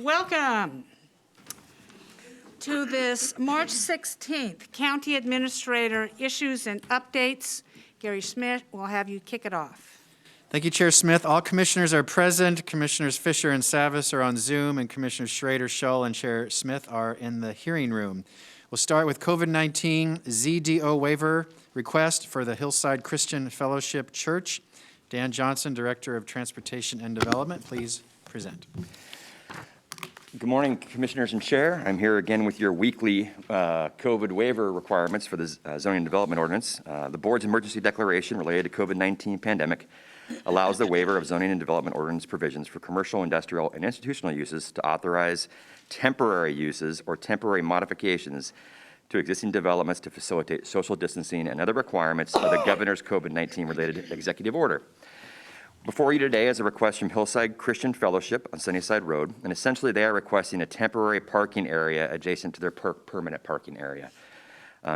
Welcome to this March 16th County Administrator Issues and Updates. Gary Smith will have you kick it off. Thank you, Chair Smith. All commissioners are present. Commissioners Fisher and Savas are on Zoom, and Commissioners Schrader, Shull, and Chair Smith are in the hearing room. We'll start with COVID-19 ZDO waiver request for the Hillside Christian Fellowship Church. Dan Johnson, Director of Transportation and Development, please present. Good morning, Commissioners and Chair. I'm here again with your weekly COVID waiver requirements for the Zoning and Development Ordinance. The Board's emergency declaration related to COVID-19 pandemic allows the waiver of Zoning and Development Ordinance provisions for commercial, industrial, and institutional uses to authorize temporary uses or temporary modifications to existing developments to facilitate social distancing and other requirements of the Governor's COVID-19 related executive order. Before you today is a request from Hillside Christian Fellowship on Sunnyside Road, and essentially they are requesting a temporary parking area adjacent to their permanent parking area.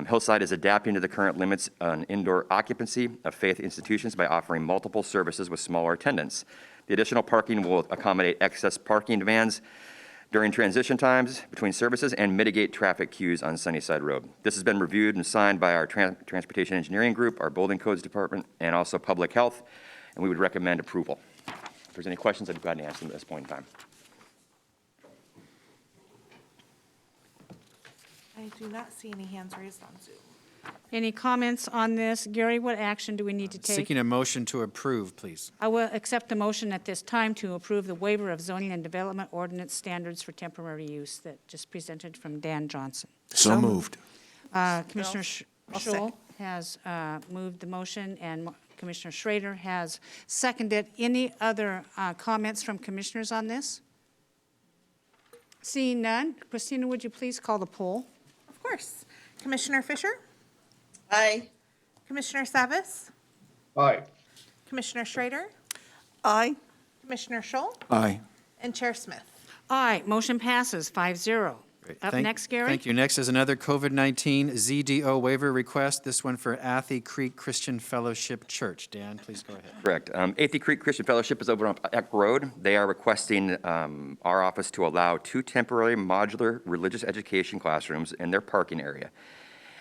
Hillside is adapting to the current limits on indoor occupancy of faith institutions by offering multiple services with smaller attendance. The additional parking will accommodate excess parking vans during transition times between services and mitigate traffic queues on Sunnyside Road. This has been reviewed and signed by our Transportation Engineering Group, our Building Codes Department, and also Public Health, and we would recommend approval. If there's any questions, I'd be glad to answer them at this point in time. I do not see any hands raised on Zoom. Any comments on this? Gary, what action do we need to take? Seeking a motion to approve, please. I will accept the motion at this time to approve the waiver of Zoning and Development Ordinance standards for temporary use that just presented from Dan Johnson. So moved. Commissioner I'll Shull has moved the motion, and Commissioner Schrader has seconded. Any other comments from commissioners on this? Seeing none, Christina, would you please call the poll? Of course. Commissioner Fisher? Aye. Commissioner Savas? Aye. Commissioner Schrader? Aye. Commissioner Shull? Aye. And Chair Smith? Aye, motion passes 5-0. Great. Up next, Gary. Thank you. Next is another COVID-19 ZDO waiver request, this one for Athey Creek Christian Fellowship Church. Dan, please go ahead. Correct. Athey Creek Christian Fellowship is over on Eck Road. They are requesting our office to allow 2 temporary modular religious education classrooms in their parking area.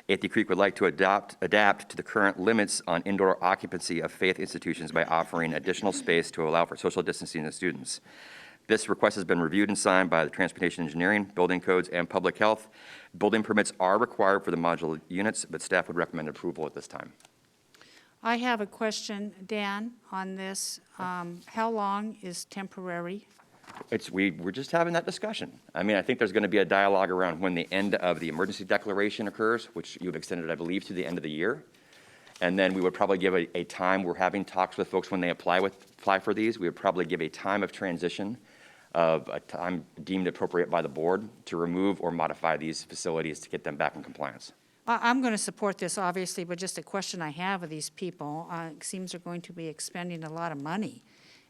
Athey Creek would like to adapt to the current limits on indoor occupancy of faith institutions by offering additional space to allow for social distancing of students. This request has been reviewed and signed by the Transportation Engineering, Building Codes, and Public Health. Building permits are required for the modular units, but staff would recommend approval at this time. I have a question, Dan, on this. How long is temporary? We're just having that discussion. I mean, I think there's going to be a dialogue around when the end of the emergency declaration occurs, which you've extended, I believe, to the end of the year. And then we would probably give a time. We're having talks with folks when they apply for these. We would probably give a time of transition of a time deemed appropriate by the board to remove or modify these facilities to get them back in compliance. I'm going to support this, obviously, but just a question I have of these people. It seems they're going to be expending a lot of money,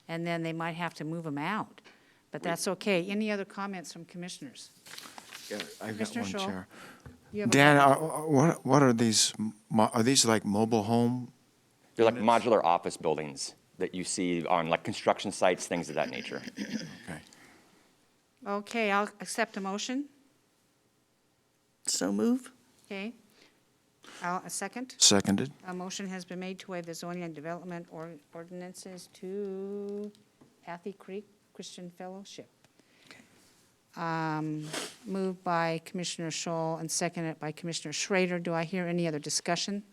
and then they might have to move them out. But that's okay. Any other comments from commissioners? Yeah, I've got Commissioner one, Shull? Chair. You have a Dan, comment? what are these? Are these like mobile home? They're like modular office buildings that you see on like construction sites, things of that nature. Okay. Okay, I'll accept a motion. So move. Okay. A second. Seconded. A motion has been made to waive the zoning and development ordinances to Athey Creek Christian Fellowship. Moved by Commissioner Shull and seconded by Commissioner Schrader. Do I hear any other discussion?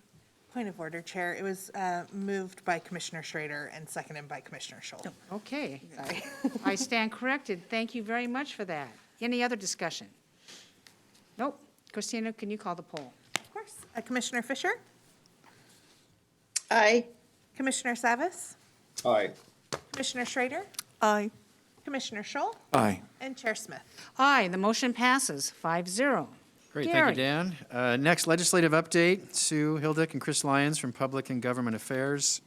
Point of order, Chair. It was moved by Commissioner Schrader and seconded by Commissioner Shull. Okay. Sorry. I stand corrected. Thank you very much for that. Any other discussion? Nope. Christina, can you call the poll? Of course. Commissioner Fisher? Aye. Commissioner Savas? Aye. Commissioner Schrader? Aye. Commissioner Shull? Aye. And Chair Smith? Aye, the motion passes 5-0. Great, Gary. thank you, Dan. Next, legislative update. Sue Hildick and Chris Lyons from Public and Government Affairs.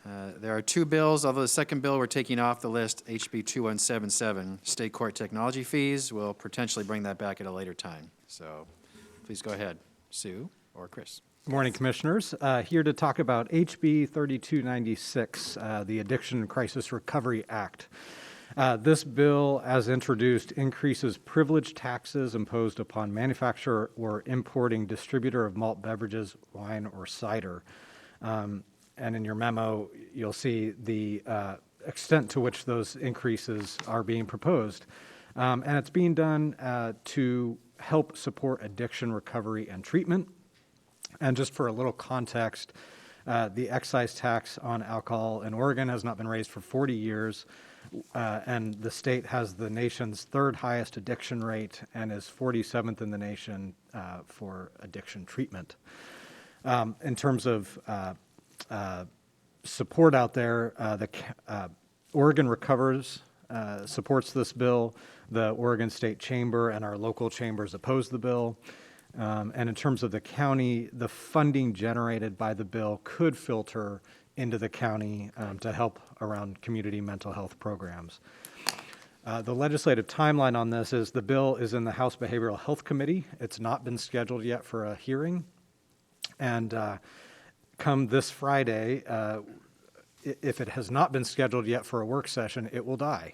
There are 2 bills, although the second bill we're taking off the list, HB 2177, state court technology fees. We'll potentially bring that back at a later time. So please go ahead, Sue or Chris. Good morning, Commissioners. Here to talk about HB 3296, the Addiction Crisis Recovery Act. This bill, as introduced, increases privilege taxes imposed upon manufacturer or importing distributor of malt beverages, wine, or cider. And in your memo, you'll see the extent to which those increases are being proposed. And it's being done to help support addiction recovery and treatment. And just for a little context, the excise tax on alcohol in Oregon has not been raised for 40 years, and the state has the nation's third highest addiction rate and is 47th in the nation for addiction treatment. In terms of support out there, Oregon Recovers supports this bill. The Oregon State Chamber and our local chambers oppose the bill. And in terms of the county, the funding generated by the bill could filter into the county to help around community mental health programs. The legislative timeline on this is the bill is in the House Behavioral Health Committee. It's not been scheduled yet for a hearing. And come this Friday, if it has not been scheduled yet for a work session, it will die.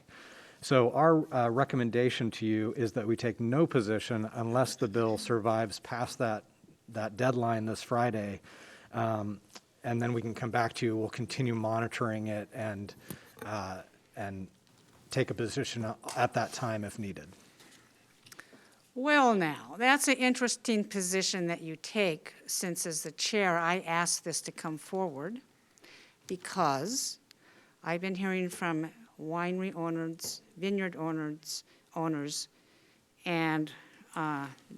So our recommendation to you is that we take no position unless the bill survives past that deadline this Friday. And then we can come back to you. We'll continue monitoring it and take a position at that time if needed. Well, now, that's an interesting position that you take, since as the chair, I asked this to come forward, because I've been hearing from winery owners, vineyard owners, and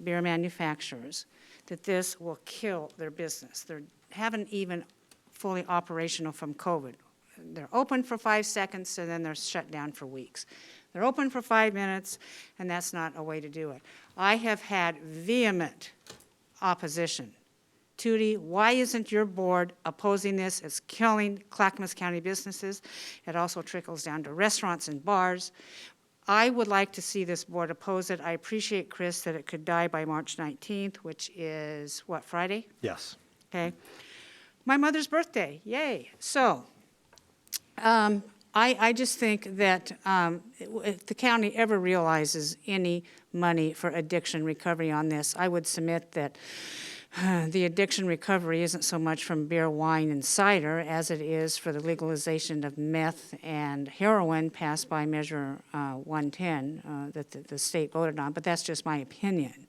beer manufacturers that this will kill their business. They haven't even fully operational from COVID. They're open for 5 seconds, and then they're shut down for weeks. They're open for 5 minutes, and that's not a way to do it. I have had vehement opposition. Tootie, why isn't your board opposing this? It's killing Clackamas County businesses. It also trickles down to restaurants and bars. I would like to see this board oppose it. I appreciate, Chris, that it could die by March 19th, which is, what, Friday? Yes. Okay. My mother's birthday, yay. So I just think that if the county ever realizes any money for addiction recovery on this, I would submit that the addiction recovery isn't so much from beer, wine, and cider as it is for the legalization of meth and heroin passed by Measure 110 that the state voted on, but that's just my opinion.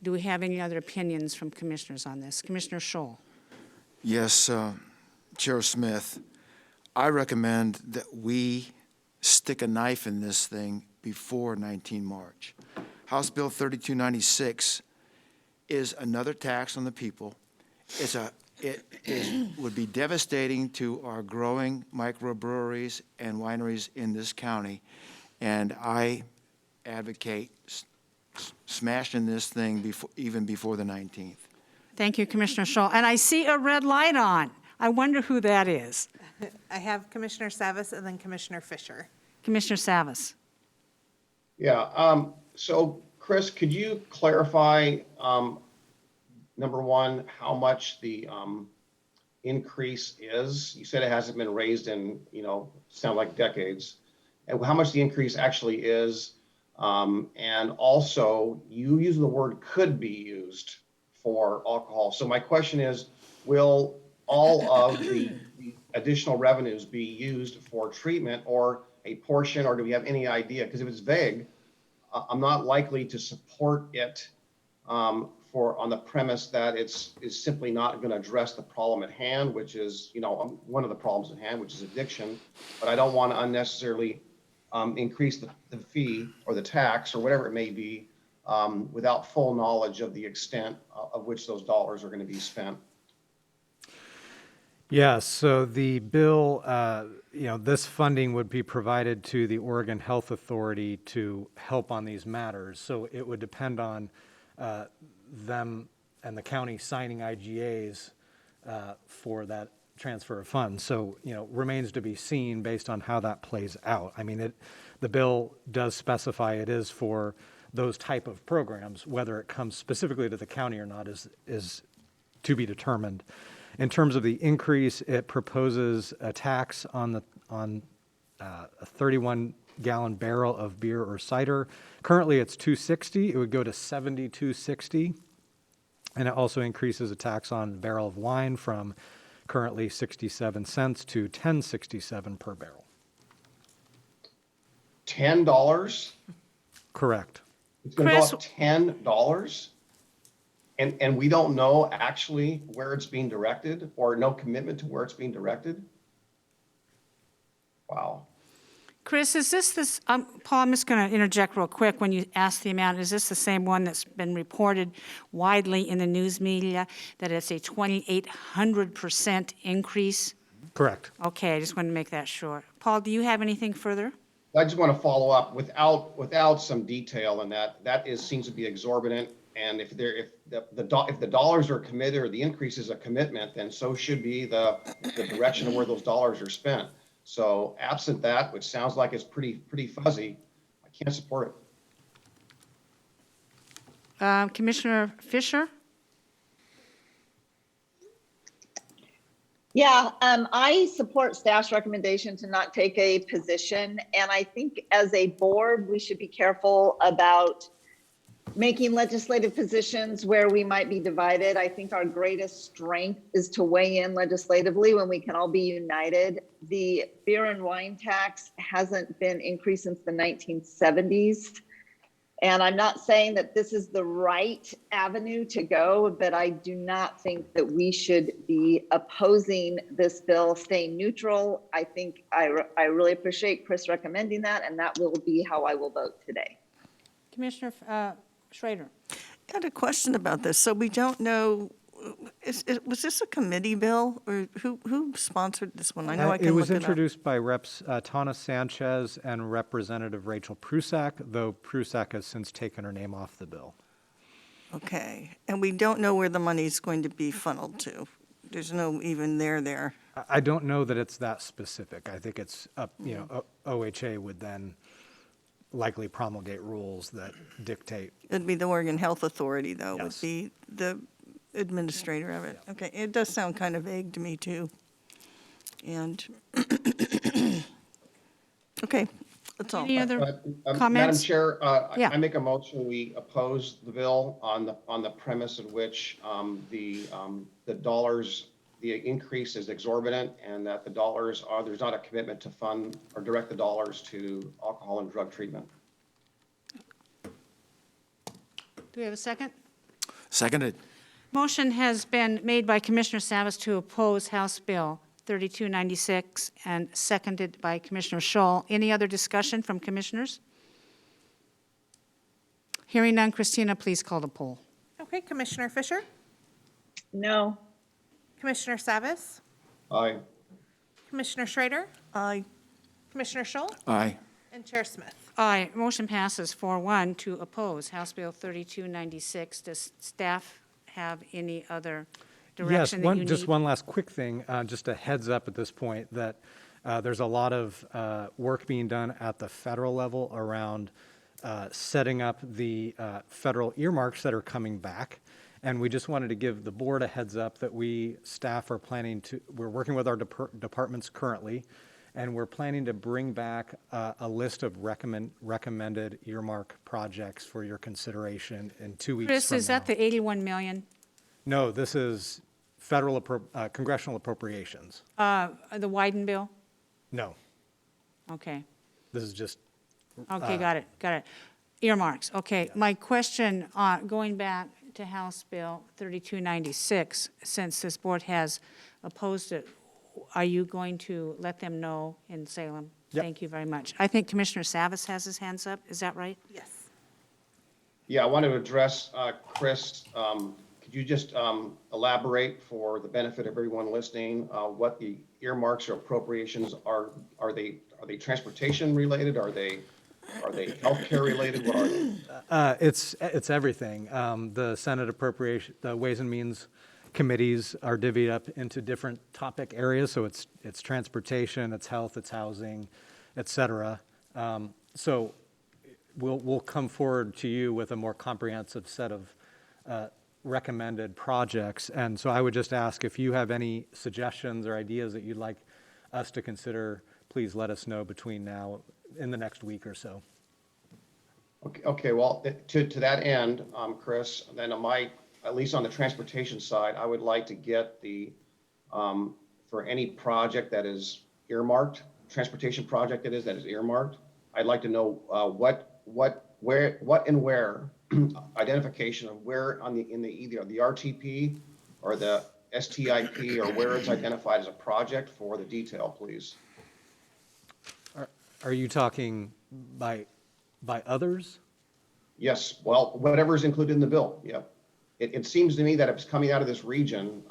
Do we have any other opinions from commissioners on this? Commissioner Scholl. Yes, Chair Smith, I recommend that we stick a knife in this thing before 19 March. House Bill 3296 is another tax on the people. It would be devastating to our growing microbreweries and wineries in this county, and I advocate smashing this thing even before the 19th. Thank you, Commissioner Scholl. And I see a red light on. I wonder who that is. I have Commissioner Savas and then Commissioner Fisher. Commissioner Savas. Yeah, so Chris, could you clarify, number one, how much the increase is? You said it hasn't been raised in, sound like decades. And how much the increase actually is? And also, you use the word could be used for alcohol. So my question is, will all of the additional revenues be used for treatment or a portion, or do we have any idea? Because if it's vague, I'm not likely to support it on the premise that is simply not going to address the problem at hand, which is, one of the problems at hand, which is addiction. But I don't want to unnecessarily increase the fee or the tax or whatever it may be without full knowledge of the extent of which those dollars are going to be spent. Yeah, so the bill, this funding would be provided to the Oregon Health Authority to help on these matters. So it would depend on them and the county signing IGAs for that transfer of funds. So, remains to be seen based on how that plays out. I mean, the bill does specify it is for those type of programs. Whether it comes specifically to the county or not is to be determined. In terms of the increase, it proposes a tax on a $31 gallon barrel of beer or cider. Currently, it's $2.60. It would go to $72.60. And it also increases a tax on a barrel of wine from currently 67 cents to 10.67 per barrel. $10? Correct. It's gonna go Chris- up $10? And we don't know actually where it's being directed, or no commitment to where it's being directed? Wow. Chris, is this, Paul, I'm just going to interject real quick. When you ask the amount, is this the same one that's been reported widely in the news media, that it's a 2,800% increase? Correct. Okay, I just wanted to make that sure. Paul, do you have anything further? I just want to follow up without some detail in that seems to be exorbitant. And if the dollars are committed, or the increase is a commitment, then so should be the direction of where those dollars are spent. So absent that, which sounds like it's pretty fuzzy, I can't support it. Commissioner Fisher? Yeah, I support staff's recommendation to not take a position. And I think as a board, we should be careful about making legislative positions where we might be divided. I think our greatest strength is to weigh in legislatively when we can all be united. The beer and wine tax hasn't been increased since the 1970s. And I'm not saying that this is the right avenue to go, but I do not think that we should be opposing this bill, staying neutral. I think I really appreciate Chris recommending that, and that will be how I will vote today. Commissioner Schrader? I had a question about this. So we don't know, was this a committee bill, or who sponsored this one? I know I can It look was it up. introduced by Reps Tana Sanchez and Representative Rachel Prusak, though Prusak has since taken her name off the bill. Okay, and we don't know where the money's going to be funneled to. There's no even there. I don't know that it's that specific. I think it's up, OHA would then likely promulgate rules that dictate. It'd be the Oregon Health Authority, though, would Yes. be the administrator of it. Okay, it does sound kind of vague to me, too. And, okay, that's all. Any other Madam comments? Chair, Yeah. I make a motion, we oppose the bill on the premise in which the dollars, the increase is exorbitant, and that the dollars are, there's not a commitment to fund or direct the dollars to alcohol and drug treatment. Do we have a second? Seconded. Motion has been made by Commissioner Savas to oppose House Bill 3296 and seconded by Commissioner Scholl. Any other discussion from commissioners? Hearing none, Christina, please call the poll. Okay, Commissioner Fisher? No. Commissioner Savas? Aye. Commissioner Schrader? Aye. Commissioner Scholl? Aye. And Chair Smith? Aye, motion passes 4-1 to oppose House Bill 3296. Does staff have any other direction that you need? Just one last quick thing, just a heads up at this point, that there's a lot of work being done at the federal level around setting up the federal earmarks that are coming back. And we just wanted to give the board a heads up that staff are planning to, we're working with our departments currently, and we're planning to bring back a list of recommended earmark projects for your consideration in 2 weeks from now. Chris, is that the 81 million? No, this is federal, congressional appropriations. The Wyden bill? No, Okay. this is just, Okay, got it. Earmarks, okay. My question, going back to House Bill 3296, since this board has opposed it, are you going to let them know in Salem? Yep. Thank you very much. I think Commissioner Savas has his hands up, is that right? Yes. Yeah, I want to address, Chris, could you just elaborate for the benefit of everyone listening, what the earmarks or appropriations are? Are they transportation related? Are they healthcare related? What are they? it's everything. The Senate appropriation, the Ways and Means committees are divvied up into different topic areas, so it's transportation, it's health, it's housing, et cetera. So we'll come forward to you with a more comprehensive set of recommended projects. And so I would just ask if you have any suggestions or ideas that you'd like us to consider, please let us know between now in the next week or so. Okay, well, to that end, Chris, then at least on the transportation side, I would like to get for any project that is earmarked, transportation project that is earmarked, I'd like to know what and where, identification of where in either the RTP or the STIP or where it's identified as a project for the detail, please. Are you talking by others? Yes, well, whatever's included in the bill, yeah. It seems to me that if it's coming out of this region,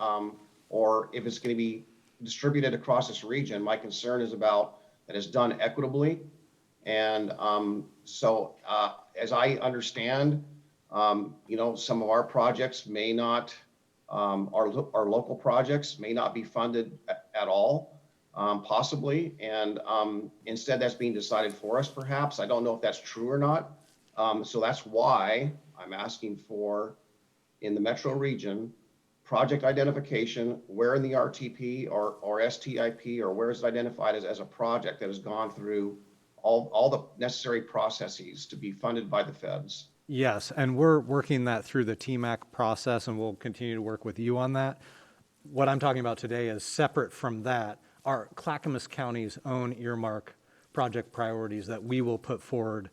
or if it's going to be distributed across this region, my concern is about that it's done equitably. And so as I understand, some of our projects may not, our local projects may not be funded at all, possibly. And instead that's being decided for us, perhaps. I don't know if that's true or not. So that's why I'm asking for, in the metro region, project identification, where in the RTP or STIP, or where is it identified as a project that has gone through all the necessary processes to be funded by the feds. Yes, and we're working that through the TMAC process, and we'll continue to work with you on that. What I'm talking about today is separate from that, are Clackamas County's own earmark project priorities that we will put forward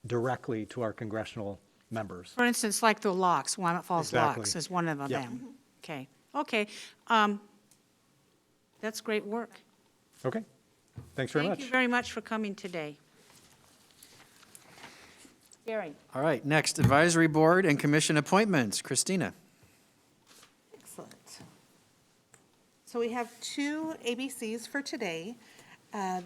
directly to our congressional members. For instance, like the locks, Willamette Falls Exactly. locks is one of Yeah. them. Okay. That's great work. Okay, thanks very much. Thank you very much for coming today. Gary. All right, next, advisory board and commission appointments. Christina. Excellent. So we have two ABCs for today.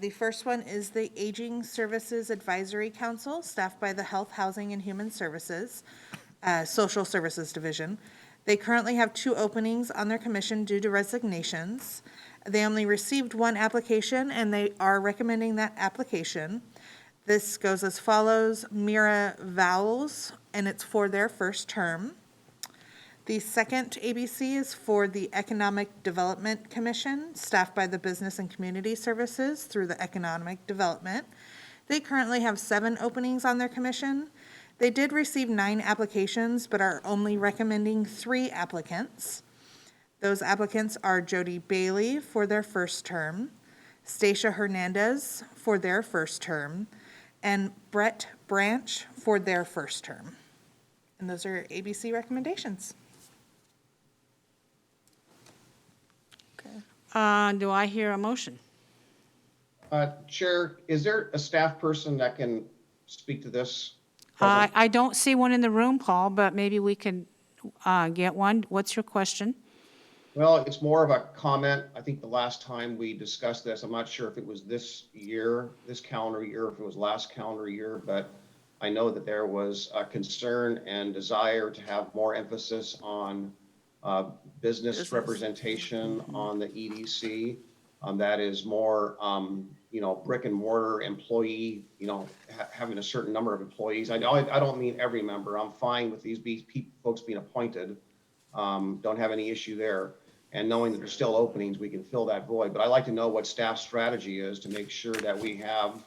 The first one is the Aging Services Advisory Council, staffed by the Health, Housing, and Human Services, Social Services Division. They currently have 2 openings on their commission due to resignations. They only received 1 application, and they are recommending that application. This goes as follows: Mira Vowles, and it's for their first term. The second ABC is for the Economic Development Commission, staffed by the Business and Community Services through the Economic Development. They currently have 7 openings on their commission. They did receive 9 applications, but are only recommending 3 applicants. Those applicants are Jody Bailey for their first term, Stacia Hernandez for their first term, and Brett Branch for their first term. And those are ABC recommendations. Do I hear a motion? Chair, is there a staff person that can speak to this? I don't see one in the room, Paul, but maybe we can get one. What's your question? Well, it's more of a comment. I think the last time we discussed this, I'm not sure if it was this year, this calendar year, if it was last calendar year, but I know that there was a concern and desire to have more emphasis on business representation on the EDC. That is more, brick and mortar employee, having a certain number of employees. I don't mean every member. I'm fine with these folks being appointed. Don't have any issue there. And knowing that there's still openings, we can fill that void. But I'd like to know what staff strategy is to make sure that we have,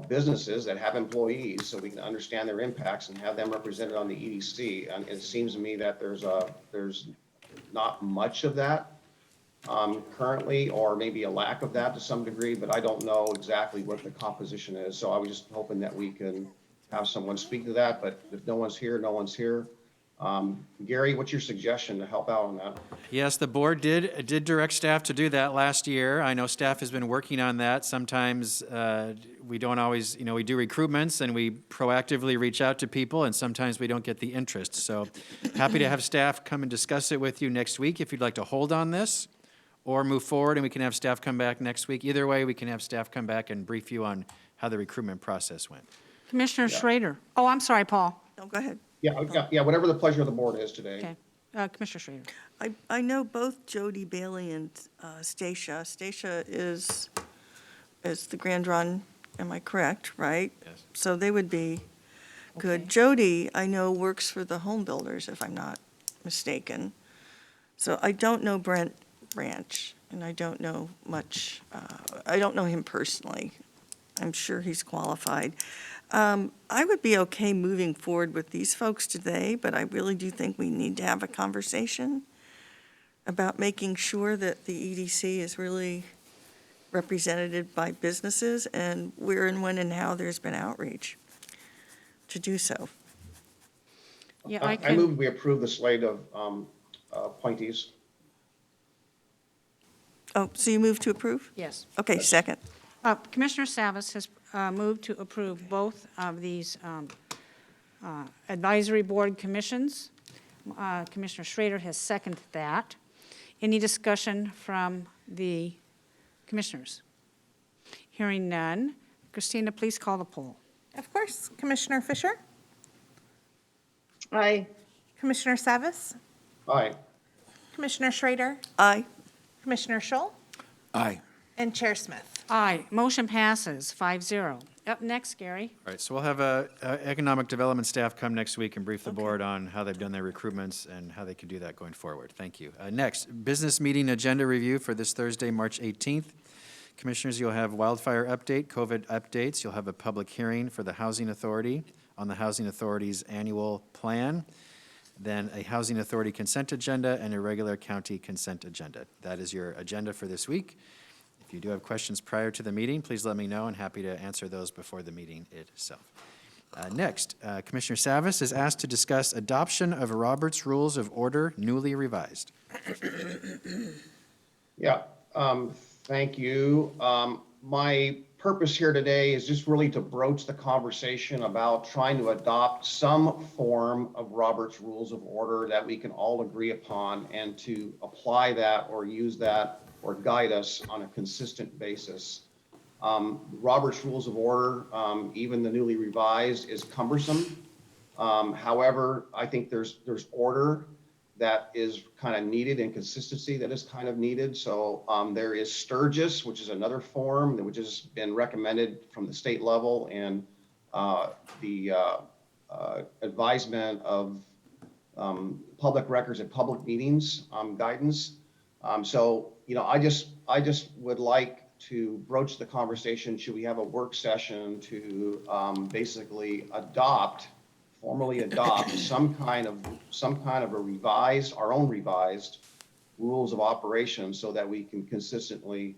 businesses that have employees so we can understand their impacts and have them represented on the EDC. And it seems to me that there's not much of that currently, or maybe a lack of that to some degree, but I don't know exactly what the composition is. So I was just hoping that we can have someone speak to that, but if no one's here, no one's here. Gary, what's your suggestion to help out on that? Yes, the board did direct staff to do that last year. I know staff has been working on that. Sometimes we don't always, we do recruitments and we proactively reach out to people, and sometimes we don't get the interest. So happy to have staff come and discuss it with you next week if you'd like to hold on this, or move forward and we can have staff come back next week. Either way, we can have staff come back and brief you on how the recruitment process went. Commissioner Schrader. Oh, I'm sorry, Paul. No, go ahead. Yeah, whatever the pleasure of the board is today. Okay. Commissioner Schrader. I know both Jody Bailey and Stacia. Stacia is the Grand Run, am I correct, right? Yes. So they would be good. Okay. Jody, I know, works for the home builders, if I'm not mistaken. So I don't know Brent Branch, and I don't know much, I don't know him personally. I'm sure he's qualified. I would be okay moving forward with these folks today, but I really do think we need to have a conversation about making sure that the EDC is really represented by businesses and where and when and how there's been outreach to do so. Yeah, I I move can, we approve the slate of appointees. Oh, so you move to approve? yes. Okay, second. Commissioner Savas has moved to approve both of these advisory board commissions. Commissioner Schrader has seconded that. Any discussion from the commissioners? Hearing none. Christina, please call the poll. Of course, Commissioner Fisher, Aye. Commissioner Savas, Aye. Commissioner Schrader, Aye. Commissioner Scholl, Aye. and Chair Smith. Aye, motion passes 5-0. Up next, Gary. All right, so we'll have economic development staff come next week and brief the board on how they've done their recruitments and how they can do that going forward. Thank you. Next, business meeting agenda review for this Thursday, March 18th. Commissioners, you'll have wildfire update, COVID updates. You'll have a public hearing for the Housing Authority on the Housing Authority's annual plan, then a Housing Authority consent agenda and a regular county consent agenda. That is your agenda for this week. If you do have questions prior to the meeting, please let me know, and happy to answer those before the meeting itself. Next, Commissioner Savas is asked to discuss adoption of Robert's Rules of Order newly revised. Yeah, thank you. My purpose here today is just really to broach the conversation about trying to adopt some form of Robert's Rules of Order that we can all agree upon, and to apply that or use that or guide us on a consistent basis. Robert's Rules of Order, even the newly revised, is cumbersome. However, I think there's order that is kind of needed and consistency that is kind of needed. So there is Sturgis, which is another form which has been recommended from the state level, and the advisement of public records and public meetings guidance. So, you know, I just would like to broach the conversation. Should we have a work session to basically formally adopt some kind of a revised, our own revised rules of operation, so that we can consistently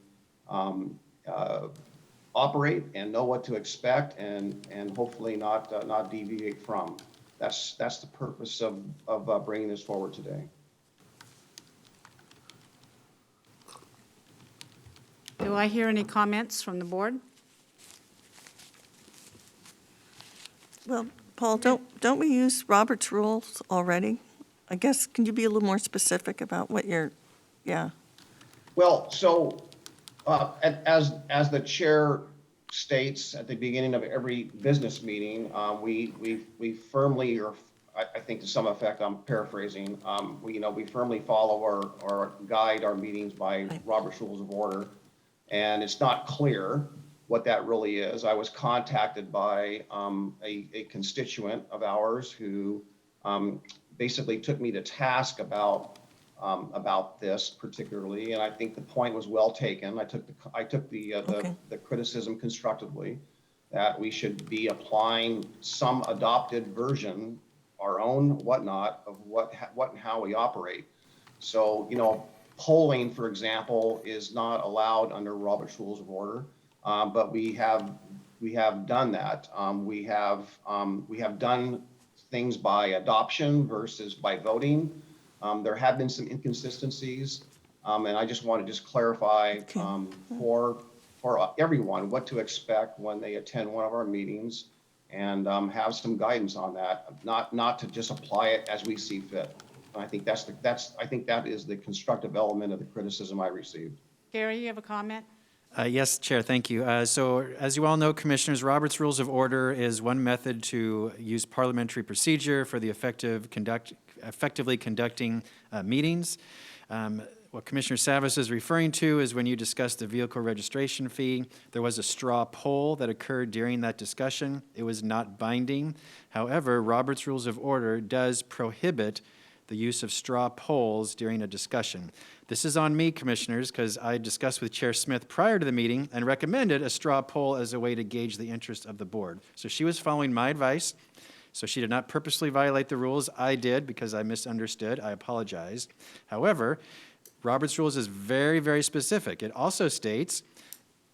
operate and know what to expect, and hopefully not deviate from. That's the purpose of bringing this forward today. Do I hear any comments from the board? Well, Paul, don't we use Robert's rules already? I guess, can you be a little more specific about what yeah. Well, so as the chair states at the beginning of every business meeting, we firmly, or I think to some effect, I'm paraphrasing, we firmly follow or guide our meetings by Robert's Rules of Order, and it's not clear what that really is. I was contacted by a constituent of ours who basically took me to task about this particularly, and I think the point was well taken. I took the criticism constructively, that we should be applying some adopted version, our own whatnot, of what and how we operate. So, polling, for example, is not allowed under Robert's Rules of Order, but we have done that. We have done things by adoption versus by voting. There have been some inconsistencies, and I just want to clarify for everyone what to expect when they attend one of our meetings, and have some guidance on that, not to just apply it as we see fit. I think that is the constructive element of the criticism I received. Gary, you have a comment? Yes, Chair, thank you. So as you all know, Commissioners, Robert's Rules of Order is one method to use parliamentary procedure for the effectively conducting meetings. What Commissioner Savas is referring to is when you discussed the vehicle registration fee, there was a straw poll that occurred during that discussion. It was not binding. However, Robert's Rules of Order does prohibit the use of straw polls during a discussion. This is on me, Commissioners, because I discussed with Chair Smith prior to the meeting and recommended a straw poll as a way to gauge the interest of the board. So she was following my advice. So she did not purposely violate the rules. I did because I misunderstood. I apologize. However, Robert's Rules is very, very specific. It also states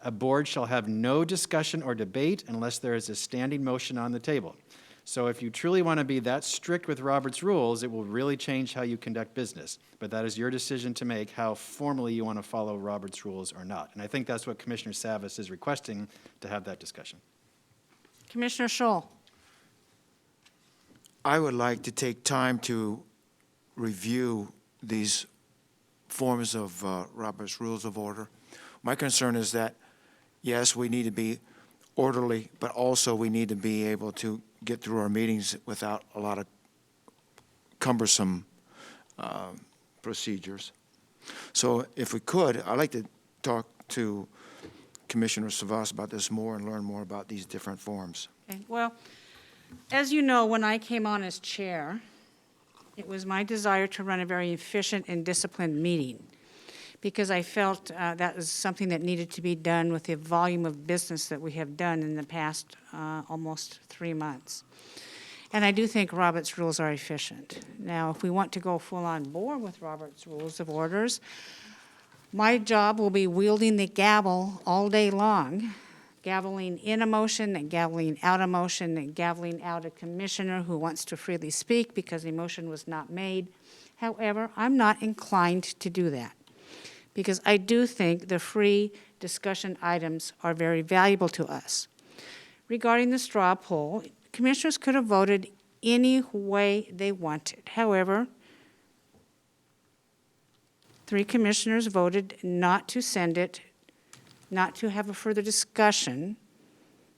a board shall have no discussion or debate unless there is a standing motion on the table. So if you truly want to be that strict with Robert's Rules, it will really change how you conduct business. But that is your decision to make, how formally you want to follow Robert's Rules or not. And I think that's what Commissioner Savas is requesting, to have that discussion. Commissioner Scholl. I would like to take time to review these forms of Robert's Rules of Order. My concern is that, yes, we need to be orderly, but also we need to be able to get through our meetings without a lot of cumbersome procedures. So if we could, I'd like to talk to Commissioner Savas about this more and learn more about these different forms. Okay, well, as you know, when I came on as chair, it was my desire to run a very efficient and disciplined meeting, because I felt that was something that needed to be done with the volume of business that we have done in the past almost 3 months. And I do think Robert's Rules are efficient. Now, if we want to go full on board with Robert's Rules of Orders, my job will be wielding the gavel all day long, gaveling in a motion and gaveling out a motion and gaveling out a commissioner who wants to freely speak because the motion was not made. However, I'm not inclined to do that, because I do think the free discussion items are very valuable to us. Regarding the straw poll, commissioners could have voted any way they wanted. However, 3 commissioners voted not to send it, not to have a further discussion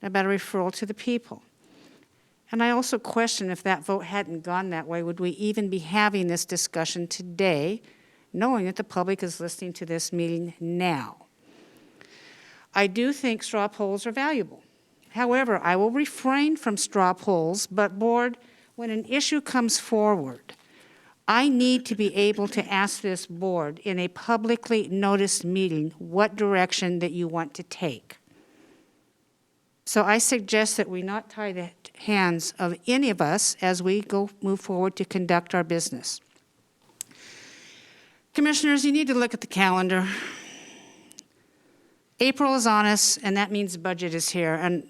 about a referral to the people. And I also question, if that vote hadn't gone that way, would we even be having this discussion today, knowing that the public is listening to this meeting now? I do think straw polls are valuable. However, I will refrain from straw polls, but board, when an issue comes forward, I need to be able to ask this board in a publicly noticed meeting what direction that you want to take. So I suggest that we not tie the hands of any of us as we move forward to conduct our business. Commissioners, you need to look at the calendar. April is on us, and that means the budget is here. And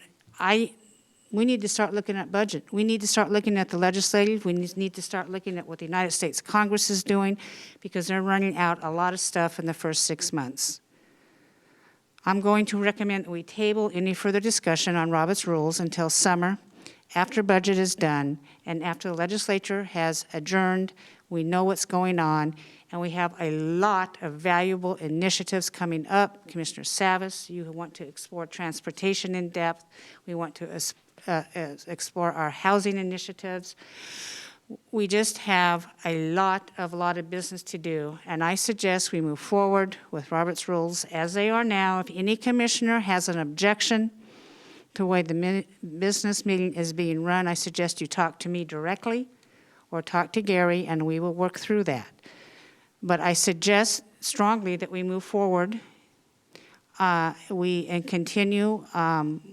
we need to start looking at budget. We need to start looking at the legislative. We need to start looking at what the United States Congress is doing, because they're running out a lot of stuff in the first 6 months. I'm going to recommend that we table any further discussion on Robert's Rules until summer, after budget is done, and after the legislature has adjourned. We know what's going on, and we have a lot of valuable initiatives coming up. Commissioner Savas, you want to explore transportation in depth. We want to explore our housing initiatives. We just have a lot of business to do, and I suggest we move forward with Robert's Rules as they are now. If any commissioner has an objection to the way the business meeting is being run, I suggest you talk to me directly or talk to Gary, and we will work through that. But I suggest strongly that we move forward and continue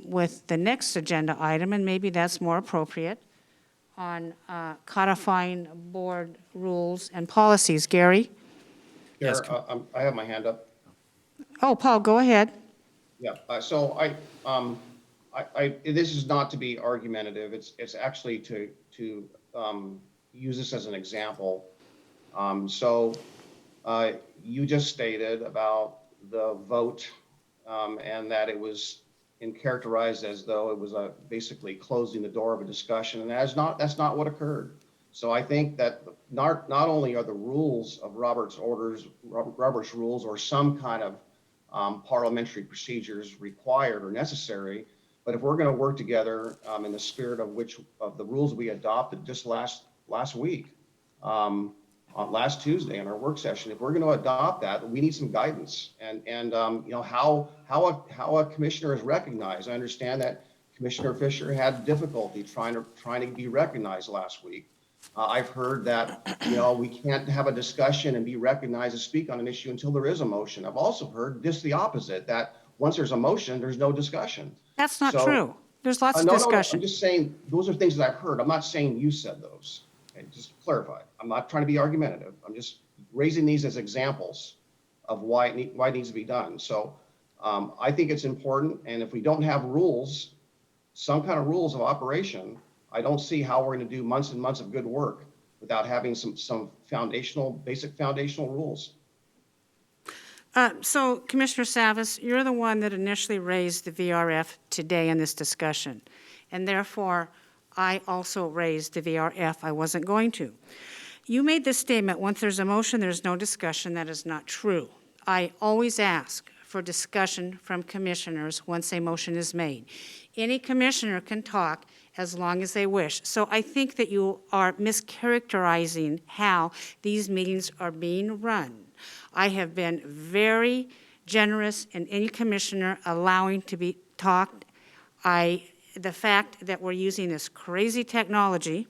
with the next agenda item, and maybe that's more appropriate, on codifying board rules and policies. Gary? Yes, Chair, I have my hand up. Oh, Paul, go ahead. Yeah, so this is not to be argumentative. It's actually to use this as an example. You just stated about the vote and that it was characterized as though it was basically closing the door of a discussion, and that's not what occurred. So I think that not only are the rules of Robert's Rules or some kind of parliamentary procedures required or necessary, but if we're going to work together in the spirit of the rules we adopted just last week, on last Tuesday in our work session, if we're going to adopt that, we need some guidance and how a commissioner is recognized. I understand that Commissioner Fisher had difficulty trying to be recognized last week. I've heard that, we can't have a discussion and be recognized to speak on an issue until there is a motion. I've also heard just the opposite, that once there's a motion, there's no discussion. That's not So- true. There's lots of No, discussion. I'm just saying, those are things that I've heard. I'm not saying you said those. Okay, just to clarify. I'm not trying to be argumentative. I'm just raising these as examples of why it needs to be done. So I think it's important, and if we don't have rules, some kind of rules of operation, I don't see how we're going to do months and months of good work without having some basic foundational rules. So Commissioner Savas, you're the one that initially raised the VRF today in this discussion, and therefore I also raised the VRF. I wasn't going to. You made this statement, once there's a motion, there's no discussion. That is not true. I always ask for discussion from commissioners once a motion is made. Any commissioner can talk as long as they wish. So I think that you are mischaracterizing how these meetings are being run. I have been very generous in any commissioner allowing to be talked. The fact that we're using this crazy technology,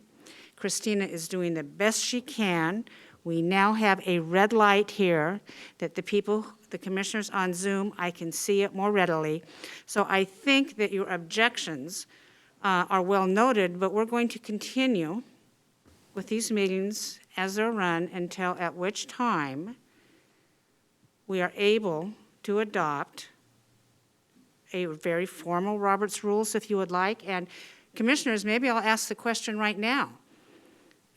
Christina is doing the best she can. We now have a red light here that the commissioners on Zoom, I can see it more readily. So I think that your objections are well noted, but we're going to continue with these meetings as they're run until at which time we are able to adopt a very formal Robert's Rules, if you would like. And commissioners, maybe I'll ask the question right now.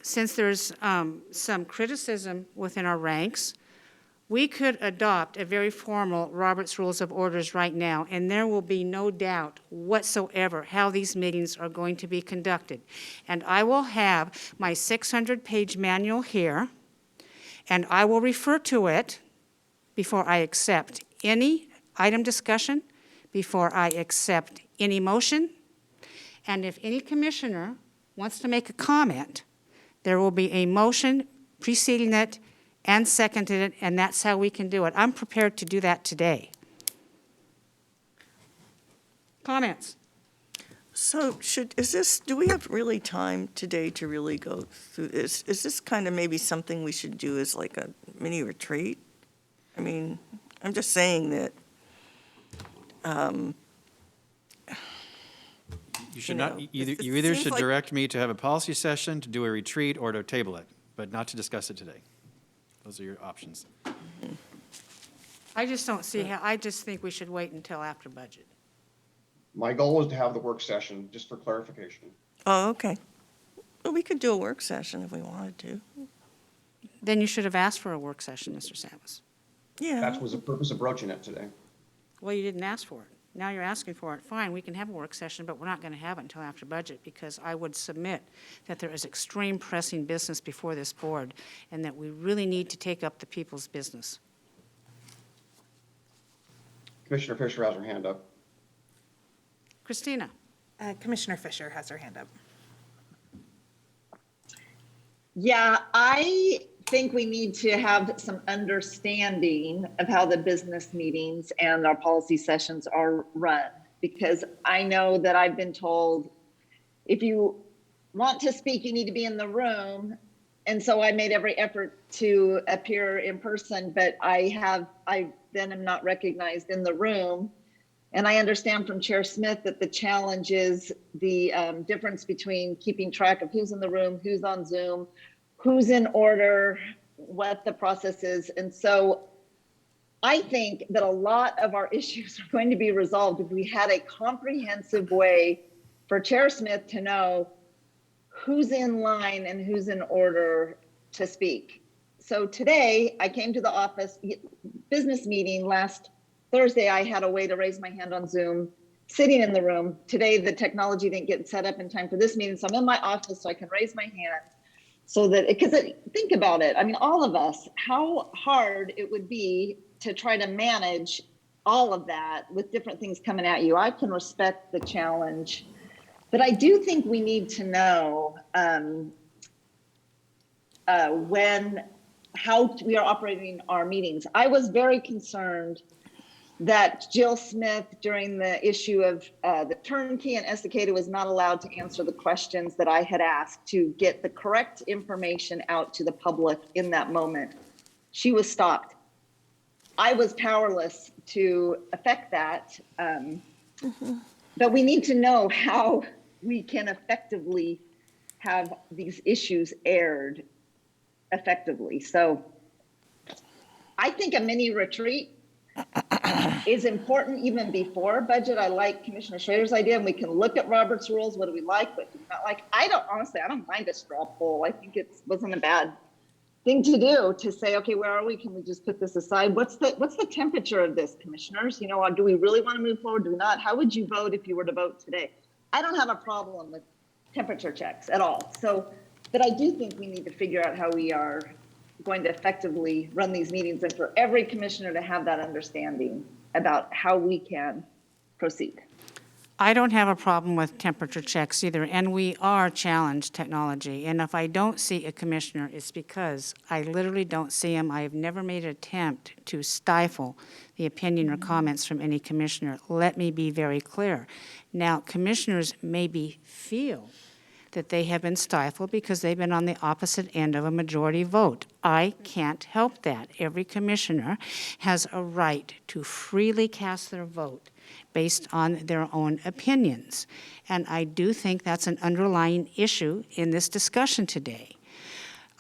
Since there's some criticism within our ranks, we could adopt a very formal Robert's Rules of Orders right now, and there will be no doubt whatsoever how these meetings are going to be conducted. And I will have my 600-page manual here, and I will refer to it before I accept any item discussion, before I accept any motion. And if any commissioner wants to make a comment, there will be a motion preceding it and seconded it, and that's how we can do it. I'm prepared to do that today. Comments? So do we have really time today to really go through this? Is this kind of maybe something we should do as like a mini retreat? I mean, I'm just saying that, You should You not, know, either, it you either seems should like- direct me to have a policy session, to do a retreat, or to table it, but not to discuss it today. Those are your options. I just don't see how, I just think we should wait until after budget. My goal was to have the work session, just for clarification. oh, okay. Well, we could do a work session if we wanted to. Then you should have asked for a work session, Mr. Savas. Yeah. That was the purpose of broaching it today. Well, you didn't ask for it. Now you're asking for it. Fine, we can have a work session, but we're not going to have it until after budget, because I would submit that there is extreme pressing business before this board, and that we really need to take up the people's business. Commissioner Fisher has her hand up. Christina? Commissioner Fisher has her hand up. Yeah, I think we need to have some understanding of how the business meetings and our policy sessions are run, because I know that I've been told, if you want to speak, you need to be in the room. And so I made every effort to appear in person, but I then am not recognized in the room. And I understand from Chair Smith that the challenge is the difference between keeping track of who's in the room, who's on Zoom, who's in order, what the process is. And so I think that a lot of our issues are going to be resolved if we had a comprehensive way for Chair Smith to know who's in line and who's in order to speak. So today I came to the office business meeting last Thursday. I had a way to raise my hand on Zoom sitting in the room. Today, the technology didn't get set up in time for this meeting. So I'm in my office so I can raise my hand so that, because think about it. I mean, all of us, how hard it would be to try to manage all of that with different things coming at you. I can respect the challenge, but I do think we need to know how we are operating our meetings. I was very concerned that Jill Smith, during the issue of the turnkey and Estacada, was not allowed to answer the questions that I had asked to get the correct information out to the public in that moment. She was stopped. I was powerless to affect that. But we need to know how we can effectively have these issues aired effectively. So I think a mini retreat is important even before budget. I like Commissioner Schrader's idea, and we can look at Robert's rules. What do we like? What do we not like? I don't mind a straw poll. I think it wasn't a bad thing to do, to say, okay, where are we? Can we just put this aside? What's the temperature of this, commissioners? You know, do we really want to move forward? Do we not? How would you vote if you were to vote today? I don't have a problem with temperature checks at all. So, but I do think we need to figure out how we are going to effectively run these meetings, and for every commissioner to have that understanding about how we can proceed. I don't have a problem with temperature checks either, and we are challenged technology. And if I don't see a commissioner, it's because I literally don't see him. I have never made an attempt to stifle the opinion or comments from any commissioner. Let me be very clear. Now, commissioners maybe feel that they have been stifled because they've been on the opposite end of a majority vote. I can't help that. Every commissioner has a right to freely cast their vote based on their own opinions. And I do think that's an underlying issue in this discussion today.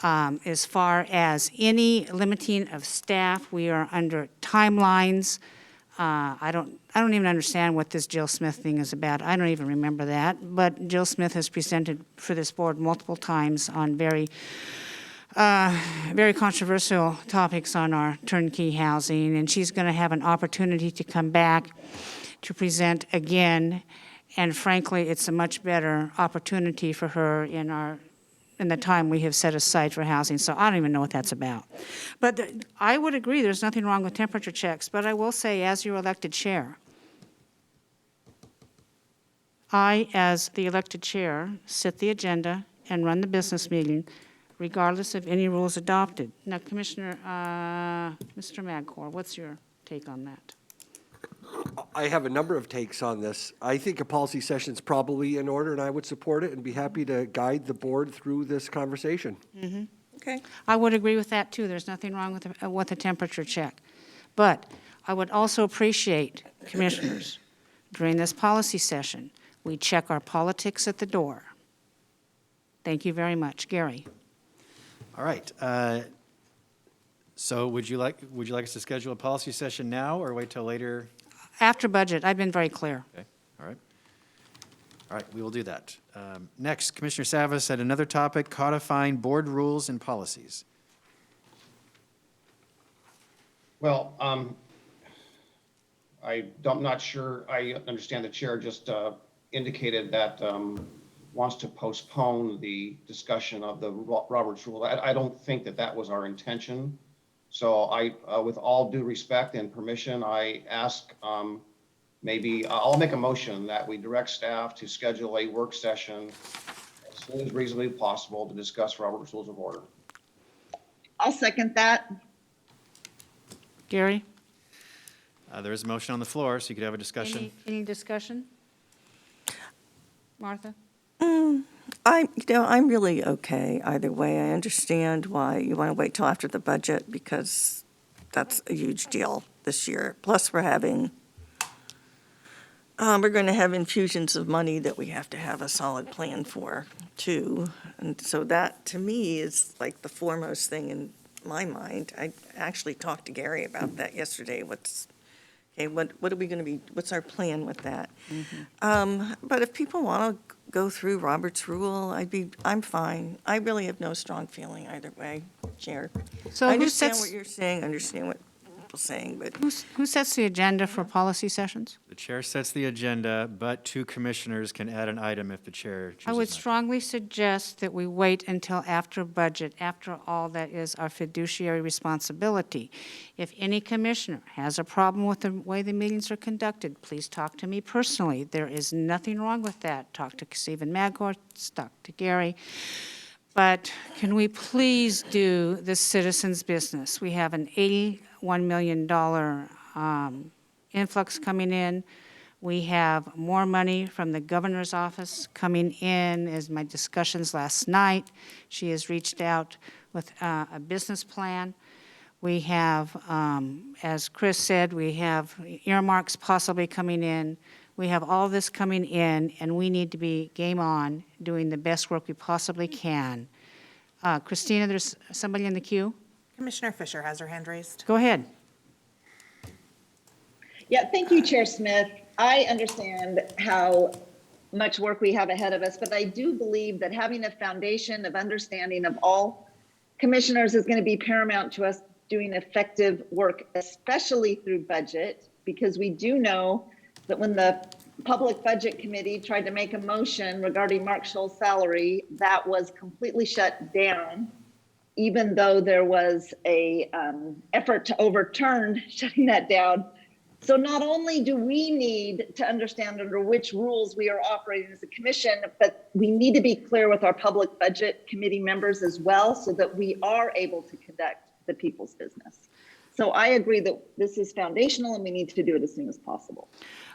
As far as any limiting of staff, we are under timelines. I don't even understand what this Jill Smith thing is about. I don't even remember that. But Jill Smith has presented for this board multiple times on very controversial topics on our turnkey housing, and she's going to have an opportunity to come back to present again. And frankly, it's a much better opportunity for her in the time we have set aside for housing. So I don't even know what that's about. But I would agree there's nothing wrong with temperature checks, but I will say, as your elected chair, I, as the elected chair, set the agenda and run the business meeting regardless of any rules adopted. Now, Commissioner, Mr. Magcor, what's your take on that? I have a number of takes on this. I think a policy session is probably in order, and I would support it and be happy to guide the board through this conversation. Okay. I would agree with that, too. There's nothing wrong with a temperature check. But I would also appreciate, commissioners, during this policy session, we check our politics at the door. Thank you very much. Gary? All right. So would you like us to schedule a policy session now or wait till later? After budget, I've been very clear. Okay, all right. All right, we will do that. Next, Commissioner Savas had another topic, codifying board rules and policies. Well, I'm not sure, I understand the chair just indicated that wants to postpone the discussion of the Roberts Rule. I don't think that was our intention. So with all due respect and permission, I ask maybe I'll make a motion that we direct staff to schedule a work session as soon as reasonably possible to discuss Robert's Rules of Order. I'll second that. Gary? There is a motion on the floor, so you could have a discussion. Any discussion? Martha? I'm really okay either way. I understand why you want to wait till after the budget, because that's a huge deal this year. Plus, we're going to have infusions of money that we have to have a solid plan for, too. And so that, to me, is like the foremost thing in my mind. I actually talked to Gary about that yesterday. What are we going to be, what's our plan with that? But if people want to go through Robert's Rule, I'm fine. I really have no strong feeling either way, Chair. So I who understand sets, what you're saying, I understand what people are saying, but who sets the agenda for policy sessions? The chair sets the agenda, but two commissioners can add an item if the chair chooses I would not to. strongly suggest that we wait until after budget. After all, that is our fiduciary responsibility. If any commissioner has a problem with the way the meetings are conducted, please talk to me personally. There is nothing wrong with that. Talk to Stephen Magcor, talk to Gary. But can we please do the citizens' business? We have an $81 million influx coming in. We have more money from the governor's office coming in, as my discussions last night. She has reached out with a business plan. We have, as Chris said, we have earmarks possibly coming in. We have all this coming in, and we need to be game on, doing the best work we possibly can. Christina, there's somebody in the queue? Commissioner Fisher has her hand raised. Go ahead. Yeah, thank you, Chair Smith. I understand how much work we have ahead of us, but I do believe that having a foundation of understanding of all commissioners is going to be paramount to us doing effective work, especially through budget, because we do know that when the Public Budget Committee tried to make a motion regarding Mark Scholl's salary, that was completely shut down, even though there was a effort to overturn shutting that down. So not only do we need to understand under which rules we are operating as a commission, but we need to be clear with our Public Budget Committee members as well, so that we are able to conduct the people's business. So I agree that this is foundational and we need to do it as soon as possible.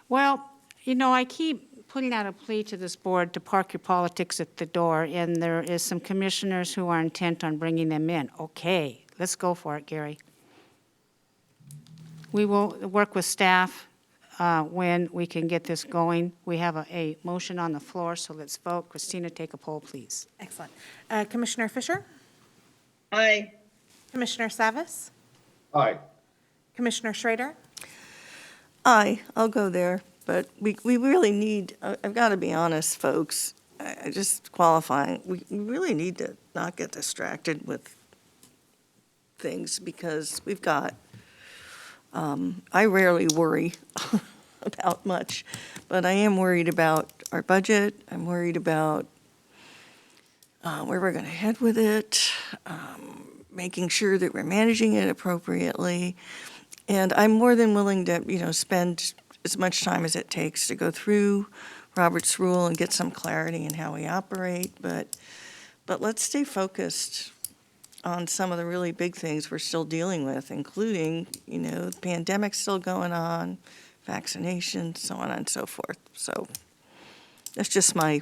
Well, you know, I keep putting out a plea to this board to park your politics at the door, and there is some commissioners who are intent on bringing them in. Okay, let's go for it, Gary. We will work with staff when we can get this going. We have a motion on the floor, so let's vote. Christina, take a poll, please. Excellent. Commissioner Fisher? Aye. Commissioner Savas? Aye. Commissioner Schrader? Aye, I'll go there, but we really need, I've got to be honest, folks, I just qualifying, we really need to not get distracted with things, because we've got, I rarely worry about much, but I am worried about our budget, I'm worried about where we're going to head with it, making sure that we're managing it appropriately. And I'm more than willing to, spend as much time as it takes to go through Robert's Rule and get some clarity in how we operate. But let's stay focused on some of the really big things we're still dealing with, including, the pandemic's still going on, vaccination, so on and so forth. So that's just my